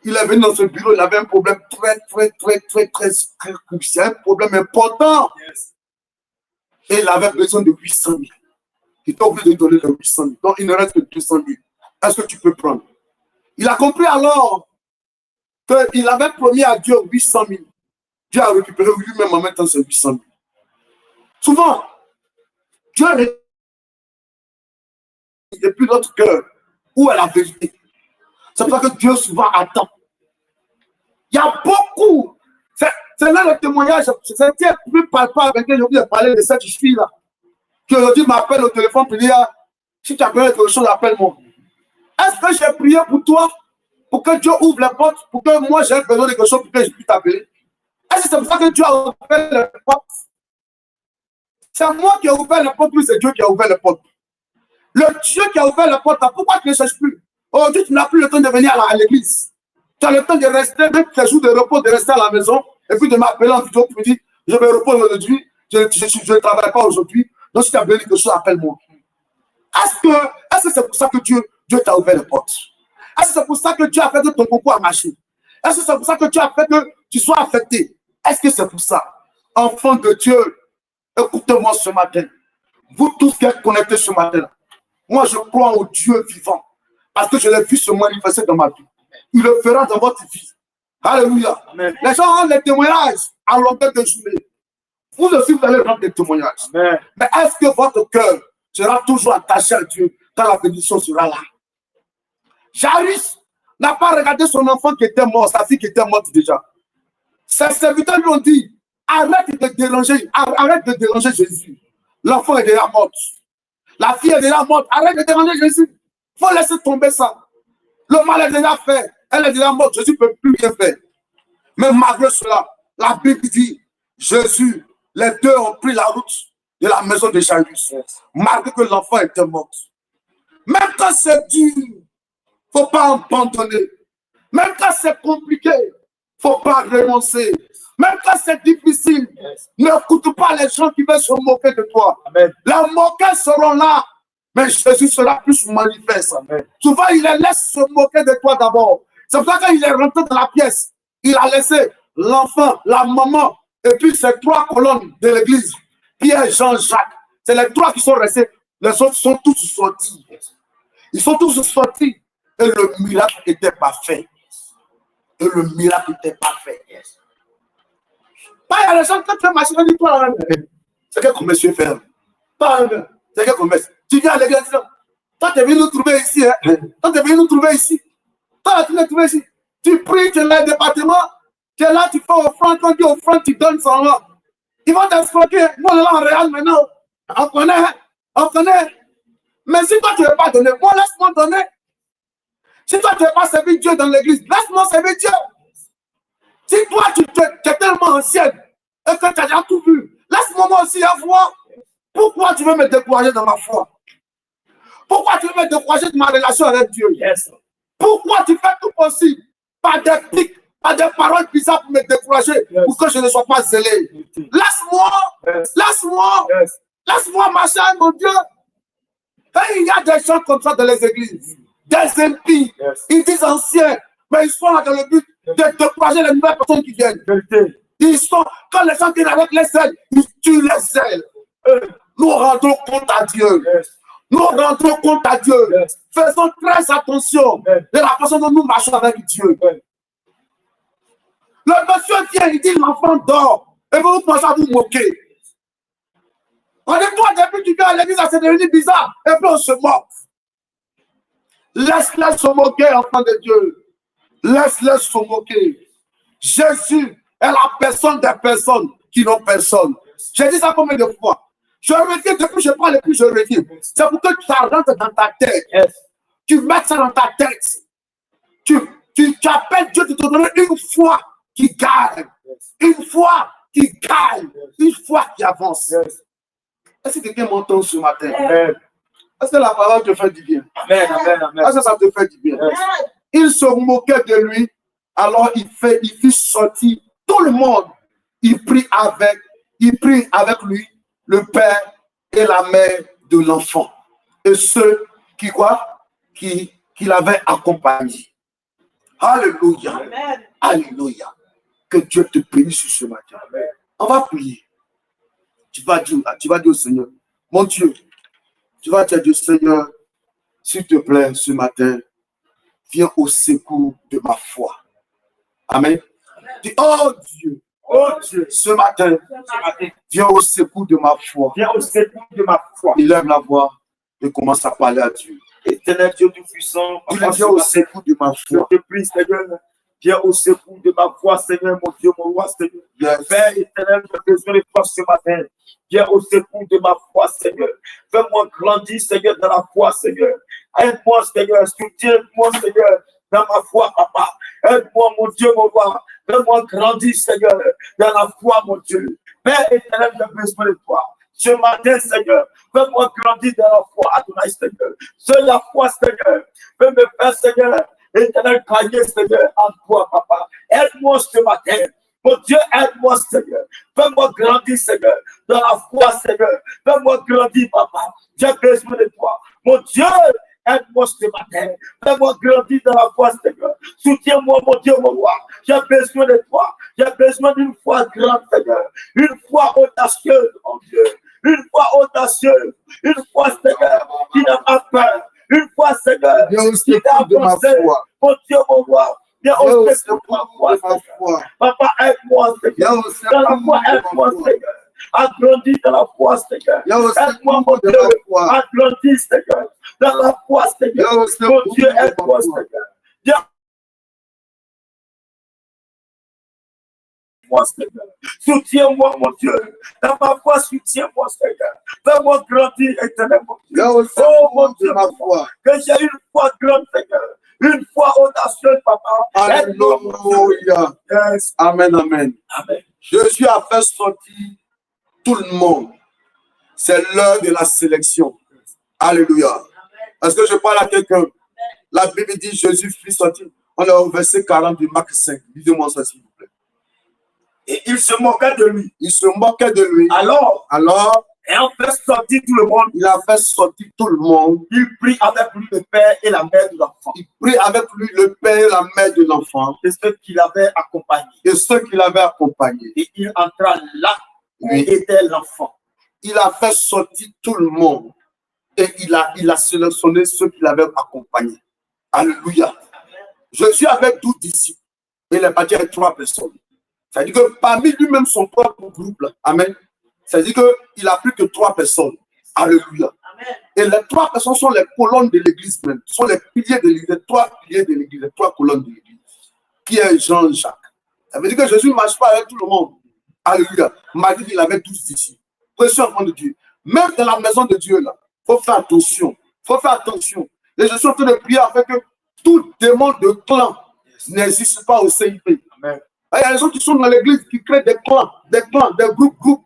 Il est venu dans ce bureau, il avait un problème très crucial, un problème important. Yes. Et il avait besoin de 800 000. Il t'a obligé de donner les 800 000. Donc il ne reste que 200 000. Est-ce que tu peux prendre? Il a compris alors qu'il avait promis à Dieu 800 000. Dieu a récupéré lui-même en même temps ces 800 000. Souvent, Dieu récupère depuis notre cœur où est la vérité. C'est pour ça que Dieu souvent attend. Il y a beaucoup. C'est là le témoignage. C'était plus palpable avec lequel j'ai oublié de parler de cette fille-là. Qui aujourd'hui m'appelle au téléphone pour dire, si tu as besoin de quelque chose, appelle-moi. Est-ce que j'ai prié pour toi pour que Dieu ouvre les portes, pour que moi j'ai besoin de quelque chose pour que je puisse t'appeler? Est-ce que c'est pour ça que Dieu a ouvert les portes? C'est moi qui ai ouvert les portes, ou c'est Dieu qui a ouvert les portes? Le Dieu qui a ouvert les portes, pourquoi tu ne cherches plus? Aujourd'hui, tu n'as plus le temps de venir à l'église. Tu as le temps de rester, même tes jours de repos, de rester à la maison, et puis de m'appeler en vidéo pour me dire, je vais reposer aujourd'hui, je ne travaille pas aujourd'hui, donc si tu as besoin de quelque chose, appelle-moi. Est-ce que c'est pour ça que Dieu t'a ouvert les portes? Est-ce que c'est pour ça que Dieu a fait que ton concours a marché? Est-ce que c'est pour ça que Dieu a fait que tu sois affecté? Est-ce que c'est pour ça? Enfant de Dieu, écoutez-moi ce matin. Vous tous qui êtes connectés ce matin, moi je crois au Dieu vivant. Parce que je l'ai vu se manifester dans ma vie. Il le fera dans votre vie. Alléluia. Amen. Les gens rendent des témoignages à longueur de journée. Vous aussi, vous allez rendre des témoignages. Amen. Mais est-ce que votre cœur sera toujours attaché à Dieu quand la bénédiction sera là? Jairus n'a pas regardé son enfant qui était mort, sa fille qui était morte déjà. Ses serviteurs lui ont dit, arrête de déranger Jésus. L'enfant est déjà mort. La fille est déjà morte. Arrête de déranger Jésus. Il faut laisser tomber ça. Le mal est déjà fait. Elle est déjà morte. Jésus ne peut plus rien faire. Mais malgré cela, la Bible dit, Jésus, les deux ont pris la route de la maison de Jairus, malgré que l'enfant était mort. Même quand c'est dur, il ne faut pas abandonner. Même quand c'est compliqué, il ne faut pas renoncer. Même quand c'est difficile, n'écoute pas les gens qui veulent se moquer de toi. Amen. Les moqueurs seront là, mais Jésus sera plus manifeste. Amen. Souvent, il les laisse se moquer de toi d'abord. C'est pour ça que quand il est rentré dans la pièce, il a laissé l'enfant, la maman, et puis ces trois colonnes de l'église, Pierre, Jean, Jacques. C'est les trois qui sont restés. Les autres sont tous sortis. Ils sont tous sortis. Et le miracle n'était pas fait. Et le miracle n'était pas fait. Il y a des gens, quand tu es marché, on dit toi, c'est quel commerce tu fais? C'est quel commerce? Tu viens à l'église, toi, tu es venu nous trouver ici. Hein? Toi, tu es venu nous trouver ici. Toi, tu es trouvé ici. Tu pries, tu es là, département. Tu es là, tu fais offrande. Quand tu offrandes, tu donnes son nom. Ils vont t'exploiter. Nous, on est là en réel maintenant. On connaît. Hein? On connaît. Mais si toi, tu ne veux pas donner, moi, laisse-moi donner. Si toi, tu ne veux pas servir Dieu dans l'église, laisse-moi servir Dieu. Si toi, tu es tellement ancienne et que tu as déjà tout vu, laisse-moi moi aussi avoir. Pourquoi tu veux me décourager dans ma foi? Pourquoi tu veux me décourager de ma relation avec Dieu? Pourquoi tu fais tout possible? Pas des pics, pas des paroles bizarres pour me décourager, pour que je ne sois pas zélé. Laisse-moi, laisse-moi, laisse-moi marcher avec mon Dieu. Et il y a des gens comme ça dans les églises, des impies, ils disent anciens, mais ils sont là dans le but de décourager les nouvelles personnes qui viennent. Ils sont, quand les gens viennent avec les ailes, ils tuent les ailes. Nous rendons compte à Dieu. Nous rendons compte à Dieu. Faisons très attention de la façon dont nous marchons avec Dieu. Le monsieur vient, il dit l'enfant dort. Et vous pensez à vous moquer. On dit toi, depuis que tu viens à l'église, ça s'est devenu bizarre. Et puis on se moque. Laisse-les se moquer, enfant de Dieu. Laisse-les se moquer. Jésus est la personne des personnes qui n'ont personne. J'ai dit ça combien de fois? Je reviens, depuis que je parle et puis je reviens. C'est pour que ça rentre dans ta tête. Tu mets ça dans ta tête. Tu appelles Dieu de te donner une foi qui gagne. Une foi qui gagne. Une foi qui avance. Est-ce que quelqu'un m'entend ce matin? Est-ce que la parole te fait du bien? Est-ce que ça te fait du bien? Il se moquait de lui. Alors il fit sortir tout le monde. Il prie avec lui le père et la mère de l'enfant. Et ceux qui l'avaient accompagné. Alléluia. Amen. Alléluia. Que Dieu te bénisse ce matin. Amen. On va prier. Tu vas dire au Seigneur, mon Dieu, tu vas dire au Seigneur, s'il te plaît, ce matin, viens au secours de ma foi. Amen. Dis, oh Dieu, ce matin, viens au secours de ma foi. Viens au secours de ma foi. Il lève la voix et commence à parler à Dieu. Éternel Dieu Tout-Puissant, viens au secours de ma foi. Je te prie, Seigneur. Viens au secours de ma foi, Seigneur, mon Dieu, mon roi, Seigneur. Yes. Père éternel, j'ai besoin de toi ce matin. Viens au secours de ma foi, Seigneur. Fais-moi grandir, Seigneur, dans la foi, Seigneur. Aide-moi, Seigneur. Soutiens-moi, Seigneur, dans ma foi, Papa. Aide-moi, mon Dieu, mon roi. Fais-moi grandir, Seigneur, dans la foi, mon Dieu. Père éternel, j'ai besoin de toi. Ce matin, Seigneur, fais-moi grandir dans la foi, Adonai, Seigneur. C'est la foi, Seigneur. Fais me faire, Seigneur. Éternel, cahier, Seigneur, en toi, Papa. Aide-moi ce matin. Mon Dieu, aide-moi, Seigneur. Fais-moi grandir, Seigneur, dans la foi, Seigneur. Fais-moi grandir, Papa. J'ai besoin de toi. Mon Dieu, aide-moi ce matin. Fais-moi grandir dans la foi, Seigneur. Soutiens-moi, mon Dieu, mon roi. J'ai besoin de toi. J'ai besoin d'une foi grande, Seigneur. Une foi audacieuse, mon Dieu. Une foi audacieuse. Une foi, Seigneur, qui n'a pas peur. Une fois, Seigneur, qui t'a avancé, mon Dieu, mon roi, viens au secours de ma foi. Papa, aide-moi, Seigneur. Dans la foi, aide-moi, Seigneur. Agrandis dans la foi, Seigneur. Aide-moi, mon Dieu. Agrandis, Seigneur. Dans la foi, Seigneur. Mon Dieu, aide-moi, Seigneur. Seigneur. Soutiens-moi, mon Dieu. Dans ma foi, soutiens-moi, Seigneur. Fais-moi grandir éternellement. Oh, mon Dieu, ma foi. Que j'ai une foi grande, Seigneur. une foi audacieuse, papa. Alléluia. Yes. Amen, amen. Amen. Jésus a fait sortir tout le monde. C'est l'heure de la sélection. Alléluia. Est-ce que je parle à quelqu'un? La Bible dit Jésus fit sortir. On est au verset 40 du Marc 5. Lisez-moi ça, s'il vous plaît. Et il se moquait de lui. Il se moquait de lui. Alors, Et on fait sortir tout le monde. il a fait sortir tout le monde. Il prit avec lui le père et la mère de l'enfant. Il prit avec lui le père et la mère de l'enfant. Et ceux qui l'avaient accompagné. Et ceux qui l'avaient accompagné. Et il entra là où Oui. était l'enfant. Il a fait sortir tout le monde. Et il a sélectionné ceux qui l'avaient accompagné. Alléluia. Jésus avait 12 disciples. Et il est parti avec 3 personnes. C'est-à-dire que parmi lui-même, son propre groupe, là, amen. C'est-à-dire qu'il n'a plus que 3 personnes. Alléluia. Amen. Et les 3 personnes sont les colonnes de l'église même. Sont les piliers de l'église. Les 3 piliers de l'église. Les 3 colonnes de l'église. Qui est Jean-Jacques. Ça veut dire que Jésus ne marche pas avec tout le monde. Alléluia. Marie, il avait 12 disciples. Précieux enfant de Dieu. Même dans la maison de Dieu, là, il faut faire attention. Il faut faire attention. Et je suis en train de prier afin que tout démon de clan n'existe pas au CIP. Amen. Il y a des gens qui sont dans l'église qui créent des clans, des groupes.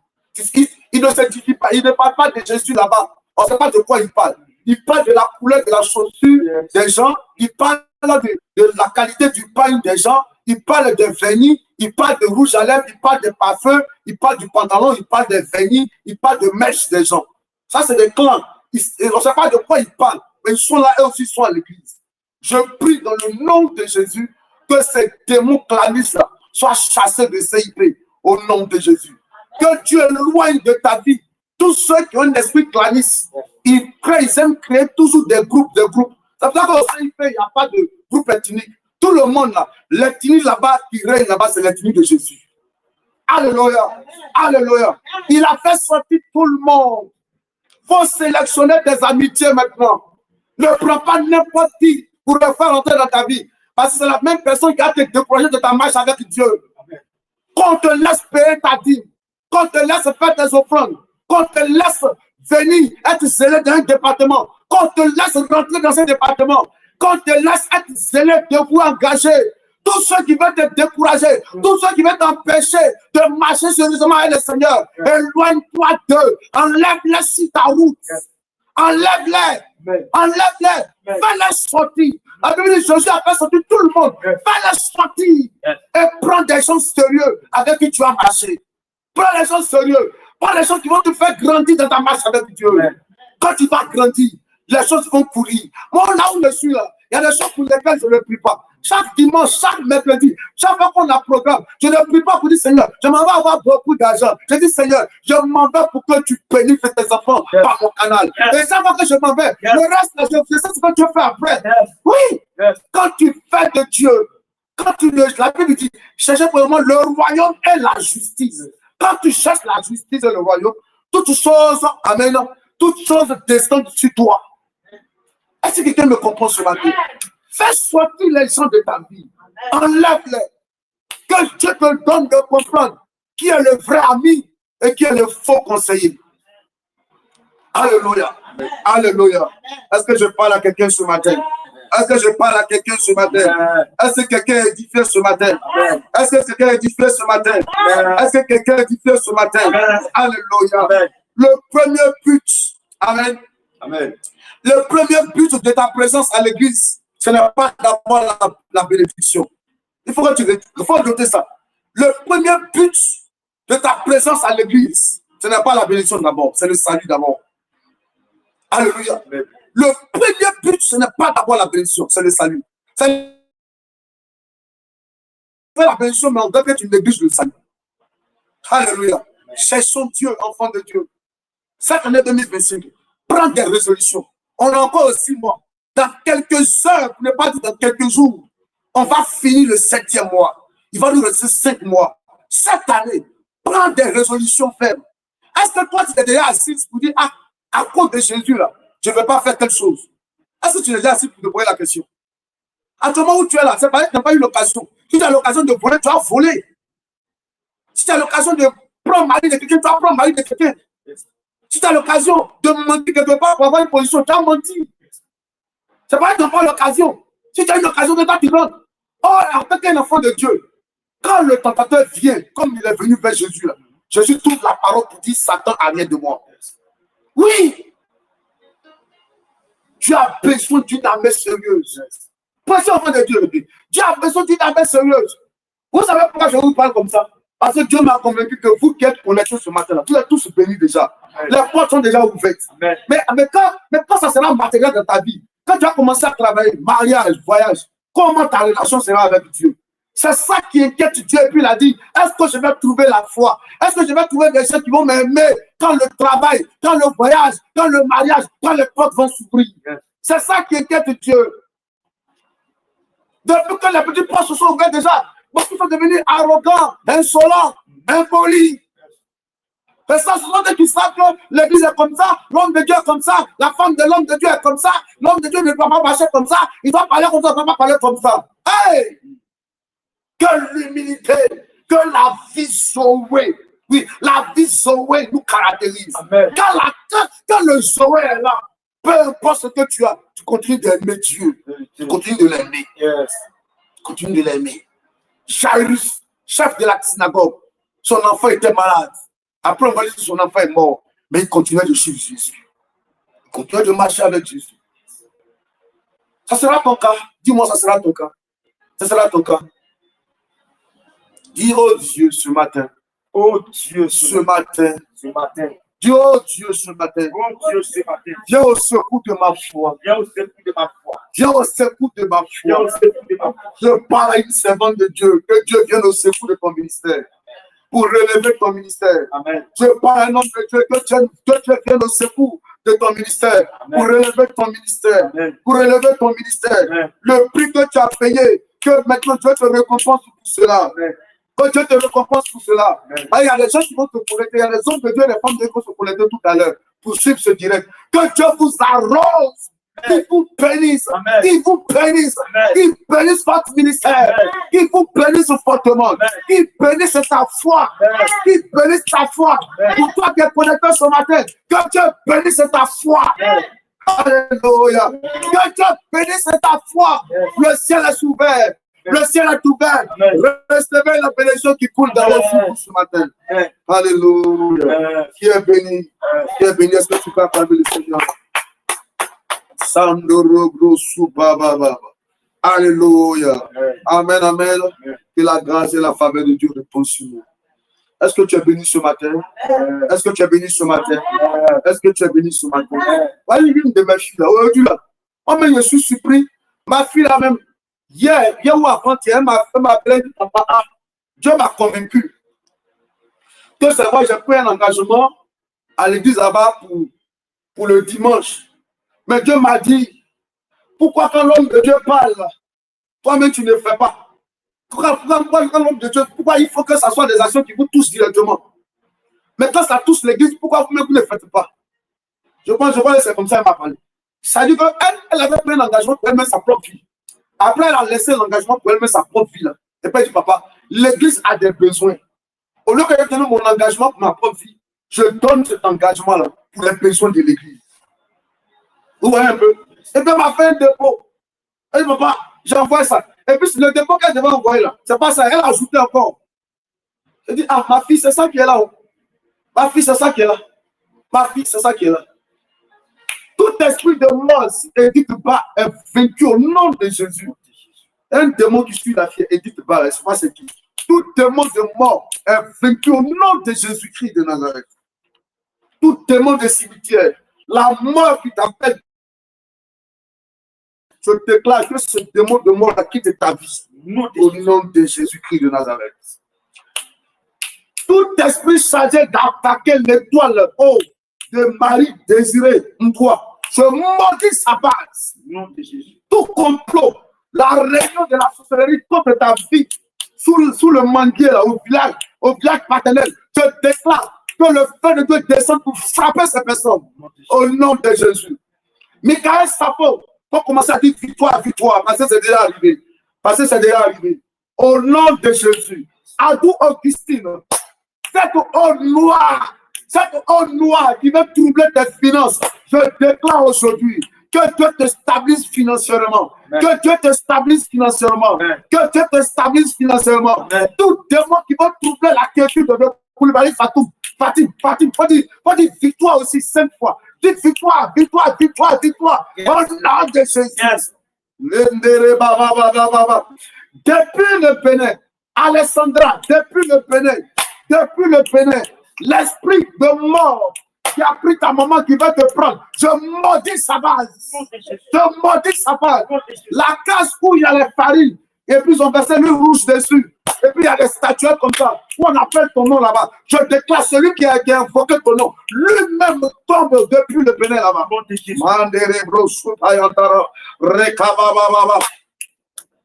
Ils ne s'édifient pas. Ils ne parlent pas de Jésus là-bas. On ne sait pas de quoi ils parlent. Ils parlent de la couleur de la chaussure des gens. Ils parlent de la qualité du pain des gens. Ils parlent des vernis. Ils parlent de rouge à lèvres. Ils parlent des parfums. Ils parlent du pantalon. Ils parlent des vernis. Ils parlent de mèches des gens. Ça, c'est des clans. On ne sait pas de quoi ils parlent. Mais ils sont là, eux aussi, ils sont à l'église. Je prie dans le nom de Jésus que ces démons clanistes-là soient chassés de CIP au nom de Jésus. Que Dieu éloigne de ta vie tous ceux qui ont un esprit claniste. Ils aiment créer toujours des groupes. C'est pour ça qu'au CIP, il n'y a pas de groupe ethnique. Tout le monde là, l'ethnie là-bas qui règne là-bas, c'est l'ethnie de Jésus. Alléluia. Alléluia. Il a fait sortir tout le monde. Il faut sélectionner des amitiés maintenant. Ne prends pas n'importe qui pour le faire entrer dans ta vie. Parce que c'est la même personne qui a te découragé de ta marche avec Dieu. Qu'on te laisse payer ta dîme. Qu'on te laisse faire tes offrandes. Qu'on te laisse venir être zélé dans un département. Qu'on te laisse rentrer dans un département. Qu'on te laisse être zélé de vous engager. Tous ceux qui veulent te décourager, tous ceux qui veulent t'empêcher de marcher sérieusement avec le Seigneur, éloigne-toi d'eux. Enlève-les sur ta route. Enlève-les. Enlève-les. Fais-les sortir. La Bible dit Jésus a fait sortir tout le monde. Fais-les sortir. Et prends des gens sérieux avec qui tu vas marcher. Prends les gens sérieux. Prends les gens qui vont te faire grandir dans ta marche avec Dieu. Quand tu vas grandir, les choses vont courir. Moi, là où je suis là, il y a des choses pour lesquelles je ne prie pas. Chaque dimanche, chaque mercredi, chaque fois qu'on a programme, je ne prie pas pour dire Seigneur, je m'en vais avoir beaucoup d'argent. Je dis Seigneur, je m'en vais pour que tu bénisses tes enfants par mon canal. Et chaque fois que je m'en vais, le reste, je sais ce que tu fais après. Oui, quand tu fais de Dieu, la Bible dit, cherchez pour le moment le royaume et la justice. Quand tu cherches la justice et le royaume, toutes choses, amen, toutes choses descendent sur toi. Est-ce que quelqu'un me comprend ce matin? Fais sortir les gens de ta vie. Enlève-les. Que Dieu te donne de comprendre qui est le vrai ami et qui est le faux conseiller. Alléluia. Alléluia. Est-ce que je parle à quelqu'un ce matin? Est-ce que je parle à quelqu'un ce matin? Est-ce que quelqu'un est édifié ce matin? Est-ce que quelqu'un est édifié ce matin? Est-ce que quelqu'un est édifié ce matin? Alléluia. Le premier but, amen. Amen. Le premier but de ta présence à l'église, ce n'est pas d'avoir la bénédiction. Il faut noter ça. Le premier but de ta présence à l'église, ce n'est pas la bénédiction d'abord, c'est le salut d'abord. Alléluia. Le premier but, ce n'est pas d'avoir la bénédiction, c'est le salut. C'est la bénédiction, mais on doit être une église de salut. Alléluia. Cherchons Dieu, enfants de Dieu. Cette année 2025, prends des résolutions. On a encore 6 mois. Dans quelques heures, pour ne pas dire dans quelques jours, on va finir le 7e mois. Il va nous rester 5 mois. Cette année, prends des résolutions fermes. Est-ce que toi, tu es déjà assis pour dire, ah, à cause de Jésus, là, je ne vais pas faire telle chose? Est-ce que tu es déjà assis pour te poser la question? À ce moment où tu es là, c'est parce que tu n'as pas eu l'occasion. Si tu as l'occasion de voler, tu vas voler. Si tu as l'occasion de prendre mari de quelqu'un, tu vas prendre mari de quelqu'un. Si tu as l'occasion de mentir quelque part pour avoir une position, tu as menti. C'est pas que tu n'as pas l'occasion. Si tu as une occasion de toi, tu donnes. Oh, en tant qu'un enfant de Dieu, quand le tentateur vient, comme il est venu vers Jésus, là, Jésus trouve la parole pour dire Satan a rien de moi. Oui, tu as besoin d'une armée sérieuse. Précieux enfant de Dieu, tu as besoin d'une armée sérieuse. Vous savez pourquoi je vous parle comme ça? Parce que Dieu m'a convaincu que vous qui êtes connectés ce matin-là, vous êtes tous bénis déjà. Amen. Les portes sont déjà ouvertes. Mais quand ça sera matériel dans ta vie, quand tu vas commencer à travailler, mariage, voyage, comment ta relation sera avec Dieu? C'est ça qui inquiète Dieu. Et puis il a dit, est-ce que je vais trouver la foi? Est-ce que je vais trouver des gens qui vont m'aimer quand le travail, quand le voyage, quand le mariage, quand les portes vont s'ouvrir? C'est ça qui inquiète Dieu. Depuis que les petits portes se sont ouvertes déjà, beaucoup sont devenus arrogants, insolents, impolis. Et ça, ce sont des qui savent que l'église est comme ça, l'homme de Dieu est comme ça, la femme de l'homme de Dieu est comme ça, l'homme de Dieu ne doit pas marcher comme ça, il doit parler comme ça, il ne doit pas parler comme ça. Hey! Que l'humilité, que la vie sauvée, oui, la vie sauvée nous caractérise. Amen. Quand le Zoé est là, peu importe ce que tu as, tu continues d'aimer Dieu. Tu continues de l'aimer. Yes. Tu continues de l'aimer. Jairus, chef de la synagogue, son enfant était malade. Après, on va dire que son enfant est mort. Mais il continuait de suivre Jésus. Il continuait de marcher avec Jésus. Ça sera ton cas. Dis-moi, ça sera ton cas. Ça sera ton cas. Dis, oh Dieu, ce matin. Oh Dieu, ce matin. Ce matin. Dis, oh Dieu, ce matin. Oh Dieu, ce matin. Viens au secours de ma foi. Viens au secours de ma foi. Viens au secours de ma foi. Viens au secours de ma foi. Je parle à une servante de Dieu. Que Dieu vienne au secours de ton ministère. Pour relever ton ministère. Amen. Je parle à un homme de Dieu. Que Dieu vienne au secours de ton ministère. Amen. Pour relever ton ministère. Amen. Pour relever ton ministère. Amen. Le prix que tu as payé. Que maintenant Dieu te récompense pour cela. Amen. Que Dieu te récompense pour cela. Ah, il y a des gens qui vont te connecter. Il y a des hommes de Dieu et des femmes de Dieu qui vont se connecter tout à l'heure pour suivre ce direct. Que Dieu vous arrose. Qu'il vous bénisse. Qu'il vous bénisse. Qu'il bénisse votre ministère. Qu'il vous bénisse fortement. Qu'il bénisse ta foi. Qu'il bénisse ta foi. Pour toi qui es connecté ce matin, que Dieu bénisse ta foi. Alléluia. Que Dieu bénisse ta foi. Le ciel est ouvert. Le ciel est ouvert. Recevez la bénédiction qui coule dans le fond ce matin. Alléluia. Qui est béni. Qui est béni. Est-ce que tu peux acclamer le Seigneur? Sandoro grosso baba. Alléluia. Amen, amen. Que la grâce et la faveur de Dieu reposent sur nous. Est-ce que tu es béni ce matin? Est-ce que tu es béni ce matin? Est-ce que tu es béni ce matin? Voyez une de mes filles là, aujourd'hui là. Oh, mais je suis surpris. Ma fille là même, hier ou avant-hier, m'a appelé, papa, Dieu m'a convaincu que c'est vrai, j'ai pris un engagement à l'église là-bas pour le dimanche. Mais Dieu m'a dit, pourquoi quand l'homme de Dieu parle, toi-même tu ne fais pas? Pourquoi quand l'homme de Dieu, pourquoi il faut que ce soit des actions qui vous touchent directement? Mais quand ça touche l'église, pourquoi vous-même vous ne faites pas? Je pense que c'est comme ça qu'elle m'a parlé. Ça dit qu'elle avait pris un engagement pour elle-même sa propre vie. Après, elle a laissé l'engagement pour elle-même sa propre vie. Là. Et puis elle dit, papa, l'église a des besoins. Au lieu que je donne mon engagement pour ma propre vie, je donne cet engagement-là pour les besoins de l'église. Vous voyez un peu? Et puis elle m'a fait un dépôt. Elle dit, papa, j'envoie ça. Et puis le dépôt qu'elle devait envoyer là, c'est pas ça, elle a ajouté encore. Elle dit, ah, ma fille, c'est ça qui est là. Ma fille, c'est ça qui est là. Ma fille, c'est ça qui est là. Tout esprit de mort, Edith Ba, est vaincu au nom de Jésus. Un démon qui suit la fille, Edith Ba, je ne sais pas c'est qui. Tout démon de mort est vaincu au nom de Jésus-Christ de Nazareth. Tout démon de cimetière, la mort qui t'appelle, je déclare que ce démon de mort quitte ta vie au nom de Jésus-Christ de Nazareth. Tout esprit chargé d'attaquer l'étoile haut de Marie désirée, toi, je maudis sa base. Nom de Jésus. Tout complot, la réunion de la sorcellerie contre ta vie, sous le manguier, là, au village paternel, je déclare que le feu de Dieu descend pour frapper ces personnes. Au nom de Jésus. Michael Sapo, faut commencer à dire victoire, victoire, parce que c'est déjà arrivé. Parce que c'est déjà arrivé. Au nom de Jésus. Adou Augustine, cette eau noire qui veut troubler tes finances, je déclare aujourd'hui que Dieu te stabilise financièrement. Que Dieu te stabilise financièrement. Que Dieu te stabilise financièrement. Tout démon qui va troubler la quiétude de Koulibaly Fatou. Fatih, faut dire victoire aussi 5 fois. Dis victoire, victoire, victoire, victoire. Au nom de Jésus. Depuis le Bénin, Alessandra, depuis le Bénin, l'esprit de mort qui a pris ta maman qui va te prendre, je maudis sa base. Je maudis sa base. La case où il y a les farines, et puis ils ont versé l'huile rouge dessus. Et puis il y a des statuettes comme ça, où on appelle ton nom là-bas. Je déclare celui qui a invoqué ton nom, lui-même tombe depuis le Bénin là-bas. Manderebro, Soutayantara, Rekabababa,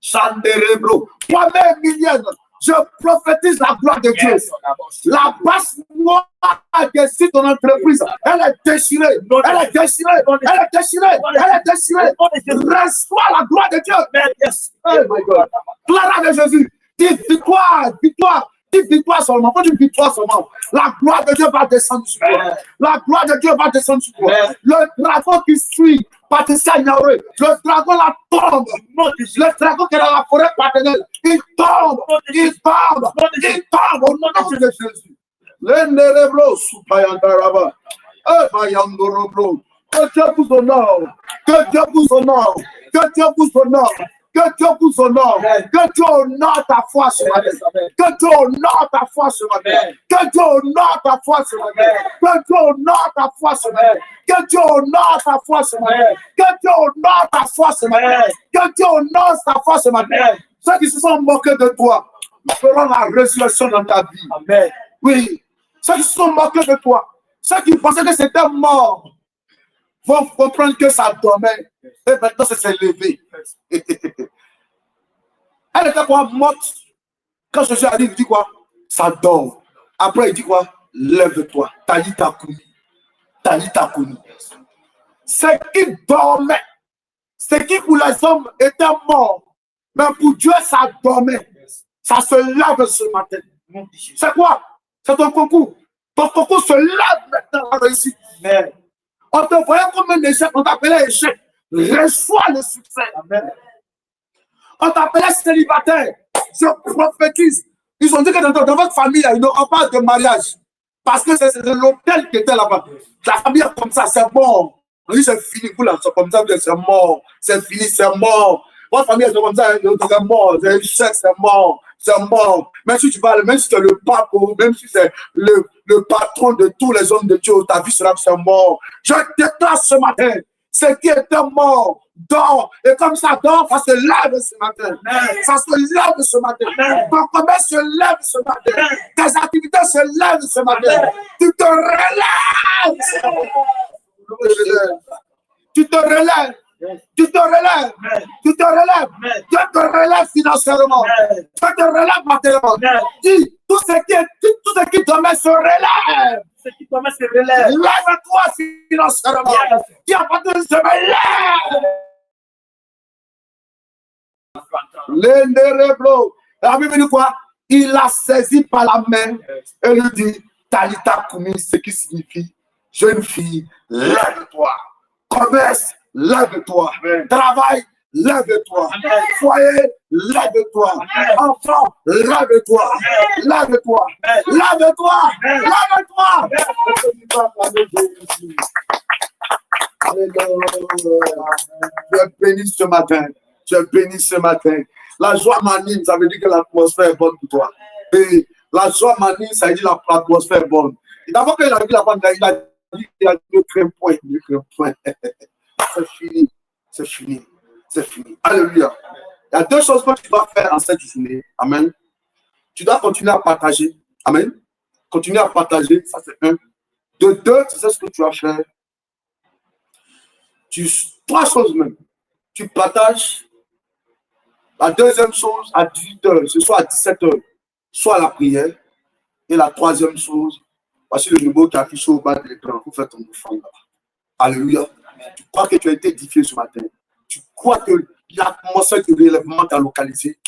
Chanderebro, toi-même, Milienne, je prophétise la gloire de Dieu. La basse noire qui est ton entreprise, elle est déchirée. Elle est déchirée. Elle est déchirée. Elle est déchirée. Reçois la gloire de Dieu. Oh my God. Gloire de Jésus. Dis victoire, victoire. Dis victoire seulement. Pas une victoire seulement. La gloire de Dieu va descendre sur toi. La gloire de Dieu va descendre sur toi. Le dragon qui suit Patricia Niaouré, le dragon là tombe. Le dragon qui est dans la forêt paternelle, il tombe. Il tombe. Il tombe au nom de Jésus. L'enderebro soupayandaraba. Bayandorobro. Que Dieu vous honore. Que Dieu vous honore. Que Dieu vous honore. Que Dieu vous honore. Que Dieu honore ta foi ce matin. Que Dieu honore ta foi ce matin. Que Dieu honore ta foi ce matin. Que Dieu honore ta foi ce matin. Que Dieu honore ta foi ce matin. Que Dieu honore ta foi ce matin. Que Dieu honore ta foi ce matin. Ceux qui se sont moqués de toi feront la résurrection dans ta vie. Amen. Oui. Ceux qui se sont moqués de toi, ceux qui pensaient que c'était mort, vont comprendre que ça dormait. Et maintenant, ça s'est levé. Elle était quoi, morte. Quand Jésus arrive, il dit quoi? Ça dort. Après, il dit quoi? Lève-toi. Talita Kumi. Talita Kumi. C'est qui dormait. C'est qui pour les hommes était mort. Mais pour Dieu, ça dormait. Ça se lève ce matin. C'est quoi? C'est ton concours. Ton concours se lève maintenant à réussite. On te voyait comme un échec, on t'appelait échec. Reçois le succès. Amen. On t'appelait célibataire. Je prophétise. Ils ont dit que dans votre famille, il n'y aura pas de mariage. Parce que c'est l'hôtel qui était là-bas. La famille est comme ça, c'est bon. On dit c'est fini, vous là, c'est comme ça, c'est mort. C'est fini, c'est mort. Votre famille est comme ça, c'est mort. C'est échec, c'est mort. C'est mort. Même si tu parles, même si tu es le pape, même si c'est le patron de tous les hommes de Dieu, ta vie sera que c'est mort. Je déclare ce matin, ce qui était mort, dort. Et comme ça dort, ça se lève ce matin. Ça se lève ce matin. Ton commerce se lève ce matin. Tes activités se lèvent ce matin. Tu te relèves. Tu te relèves. Tu te relèves, tu te relèves, tu te relèves financièrement, tu te relèves matériellement. Dis, tout ce qui dormait se relève. Lève-toi financièrement. Dis à partir de ce moment, lève. La Bible dit quoi? Il l'a saisi par la main et lui dit, Talita Kumi, ce qui signifie, jeune fille, lève-toi. Commerce, lève-toi. Travail, lève-toi. Foyer, lève-toi. Enfant, lève-toi. Lève-toi. Lève-toi. Lève-toi. Je bénis ce matin. Je bénis ce matin. La joie m'anime, ça veut dire que l'atmosphère est bonne pour toi. Et la joie m'anime, ça veut dire que l'atmosphère est bonne. Et d'abord qu'il a dit la femme, il a dit qu'il y a deux crèmes points. C'est fini. C'est fini. C'est fini. Alléluia. Il y a deux choses que tu dois faire en cette journée. Amen. Tu dois continuer à partager. Amen. Continuer à partager. Ça, c'est un. De deux, tu sais ce que tu vas faire. Trois choses même. Tu partages. La deuxième chose, à 18h, ce soit à 17h, soit à la prière. Et la troisième chose, voici le numéro qui affiche au bas de l'écran pour faire ton offrande. Alléluia. Tu crois que tu as été édifié ce matin. Tu crois que l'atmosphère de relèvement t'a localisé.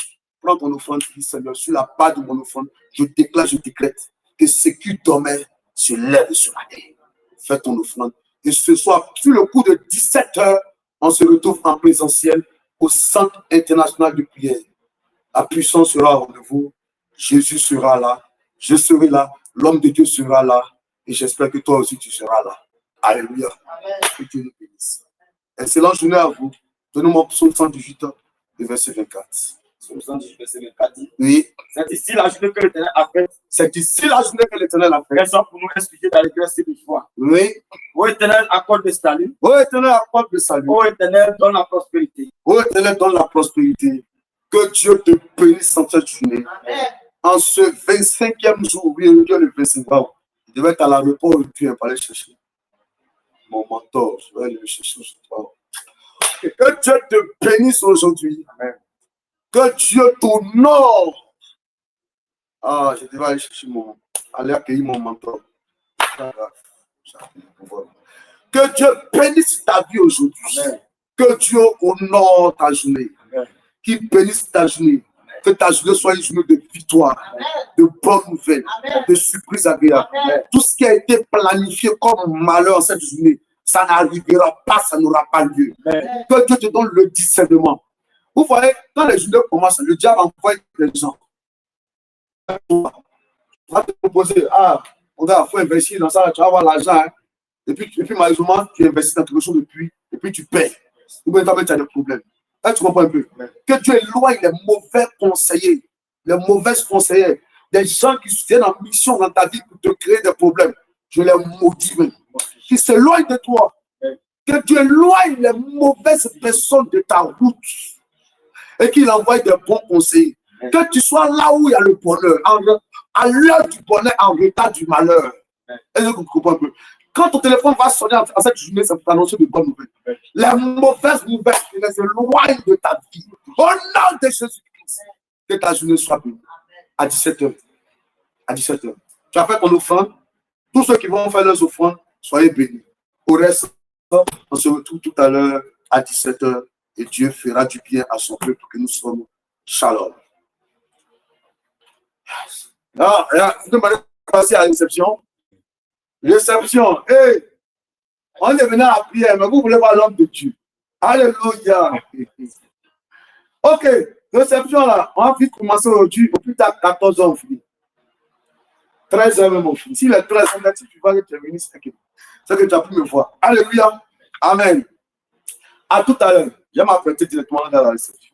Prends ton offrande, dis Seigneur, sur la base de mon offrande, je déclare, je décrète que ce qui dormait se lève ce matin. Fais ton offrande. Et ce soir, sur le coup de 17h, on se retrouve en présentiel au centre international de prière. La puissance sera au rendez-vous. Jésus sera là. Je serai là. L'homme de Dieu sera là. Et j'espère que toi aussi tu seras là. Alléluia. Que Dieu nous bénisse. Excellente journée à vous. Donnez-moi psaume 118, le verset 24. Psaume 118, verset 24 dit. Oui. C'est ici la journée que l'Éternel a faite. C'est ici la journée que l'Éternel a faite. Raison pour nous expliquer dans les versets de foi. Oui. Ô Éternel, accorde le salut. Ô Éternel, accorde le salut. Ô Éternel, donne la prospérité. Ô Éternel, donne la prospérité. Que Dieu te bénisse en cette journée. Amen. En ce 25e jour, oui, le 25e jour, je devais être à l'aéroport et puis aller chercher mon mentor. Je vais aller le chercher. Que Dieu te bénisse aujourd'hui. Amen. Que Dieu t'honore. Ah, je devais aller chercher aller accueillir mon mentor. Que Dieu bénisse ta vie aujourd'hui. Amen. Que Dieu honore ta journée. Amen. Qu'il bénisse ta journée. Que ta journée soit une journée de victoire, Amen. de bonnes nouvelles, Amen. de surprises agréables. Amen. Tout ce qui a été planifié comme malheur cette journée, ça n'arrivera pas, ça n'aura pas lieu. Amen. Que Dieu te donne le discernement. Vous voyez, quand les journées commencent, le diable envoie des gens. Tu vas te proposer, regarde, il faut investir dans ça, tu vas avoir l'argent. Hein. Et puis malheureusement, tu investis dans quelque chose depuis, et puis tu paies. Ou bien tu as des problèmes. Là, tu comprends un peu. Que Dieu éloigne les mauvais conseillers, les mauvaises conseillères, des gens qui viennent en mission dans ta vie pour te créer des problèmes. Je les maudis même. Qui s'éloignent de toi. Que Dieu éloigne les mauvaises personnes de ta route et qu'il envoie des bons conseils. Que tu sois là où il y a le bonheur, à l'heure du bonheur, en retard du malheur. Est-ce que vous comprenez un peu? Quand ton téléphone va sonner en cette journée, ça peut t'annoncer de bonnes nouvelles. Les mauvaises nouvelles, tu les éloignes de ta vie. Au nom de Jésus-Christ, que ta journée soit bénie. À 17h. À 17h. Tu as fait ton offrande. Tous ceux qui vont faire leurs offrandes, soyez bénis. Au reste, on se retrouve tout à l'heure à 17h et Dieu fera du bien à son peuple pour que nous soyons shalom. Ah, vous demandez de passer à la réception. Réception. Hey, on est venu à la prière, mais vous voulez voir l'homme de Dieu. Alléluia. Ok, réception là. On va vite commencer aujourd'hui. Au plus tard, 14 h on finit. 13 h même on finit. Si les 13 h, si tu vas terminer, c'est que tu as pu me voir. Alléluia. Amen. À tout à l'heure. Je vais m'apprêter directement dans la réception.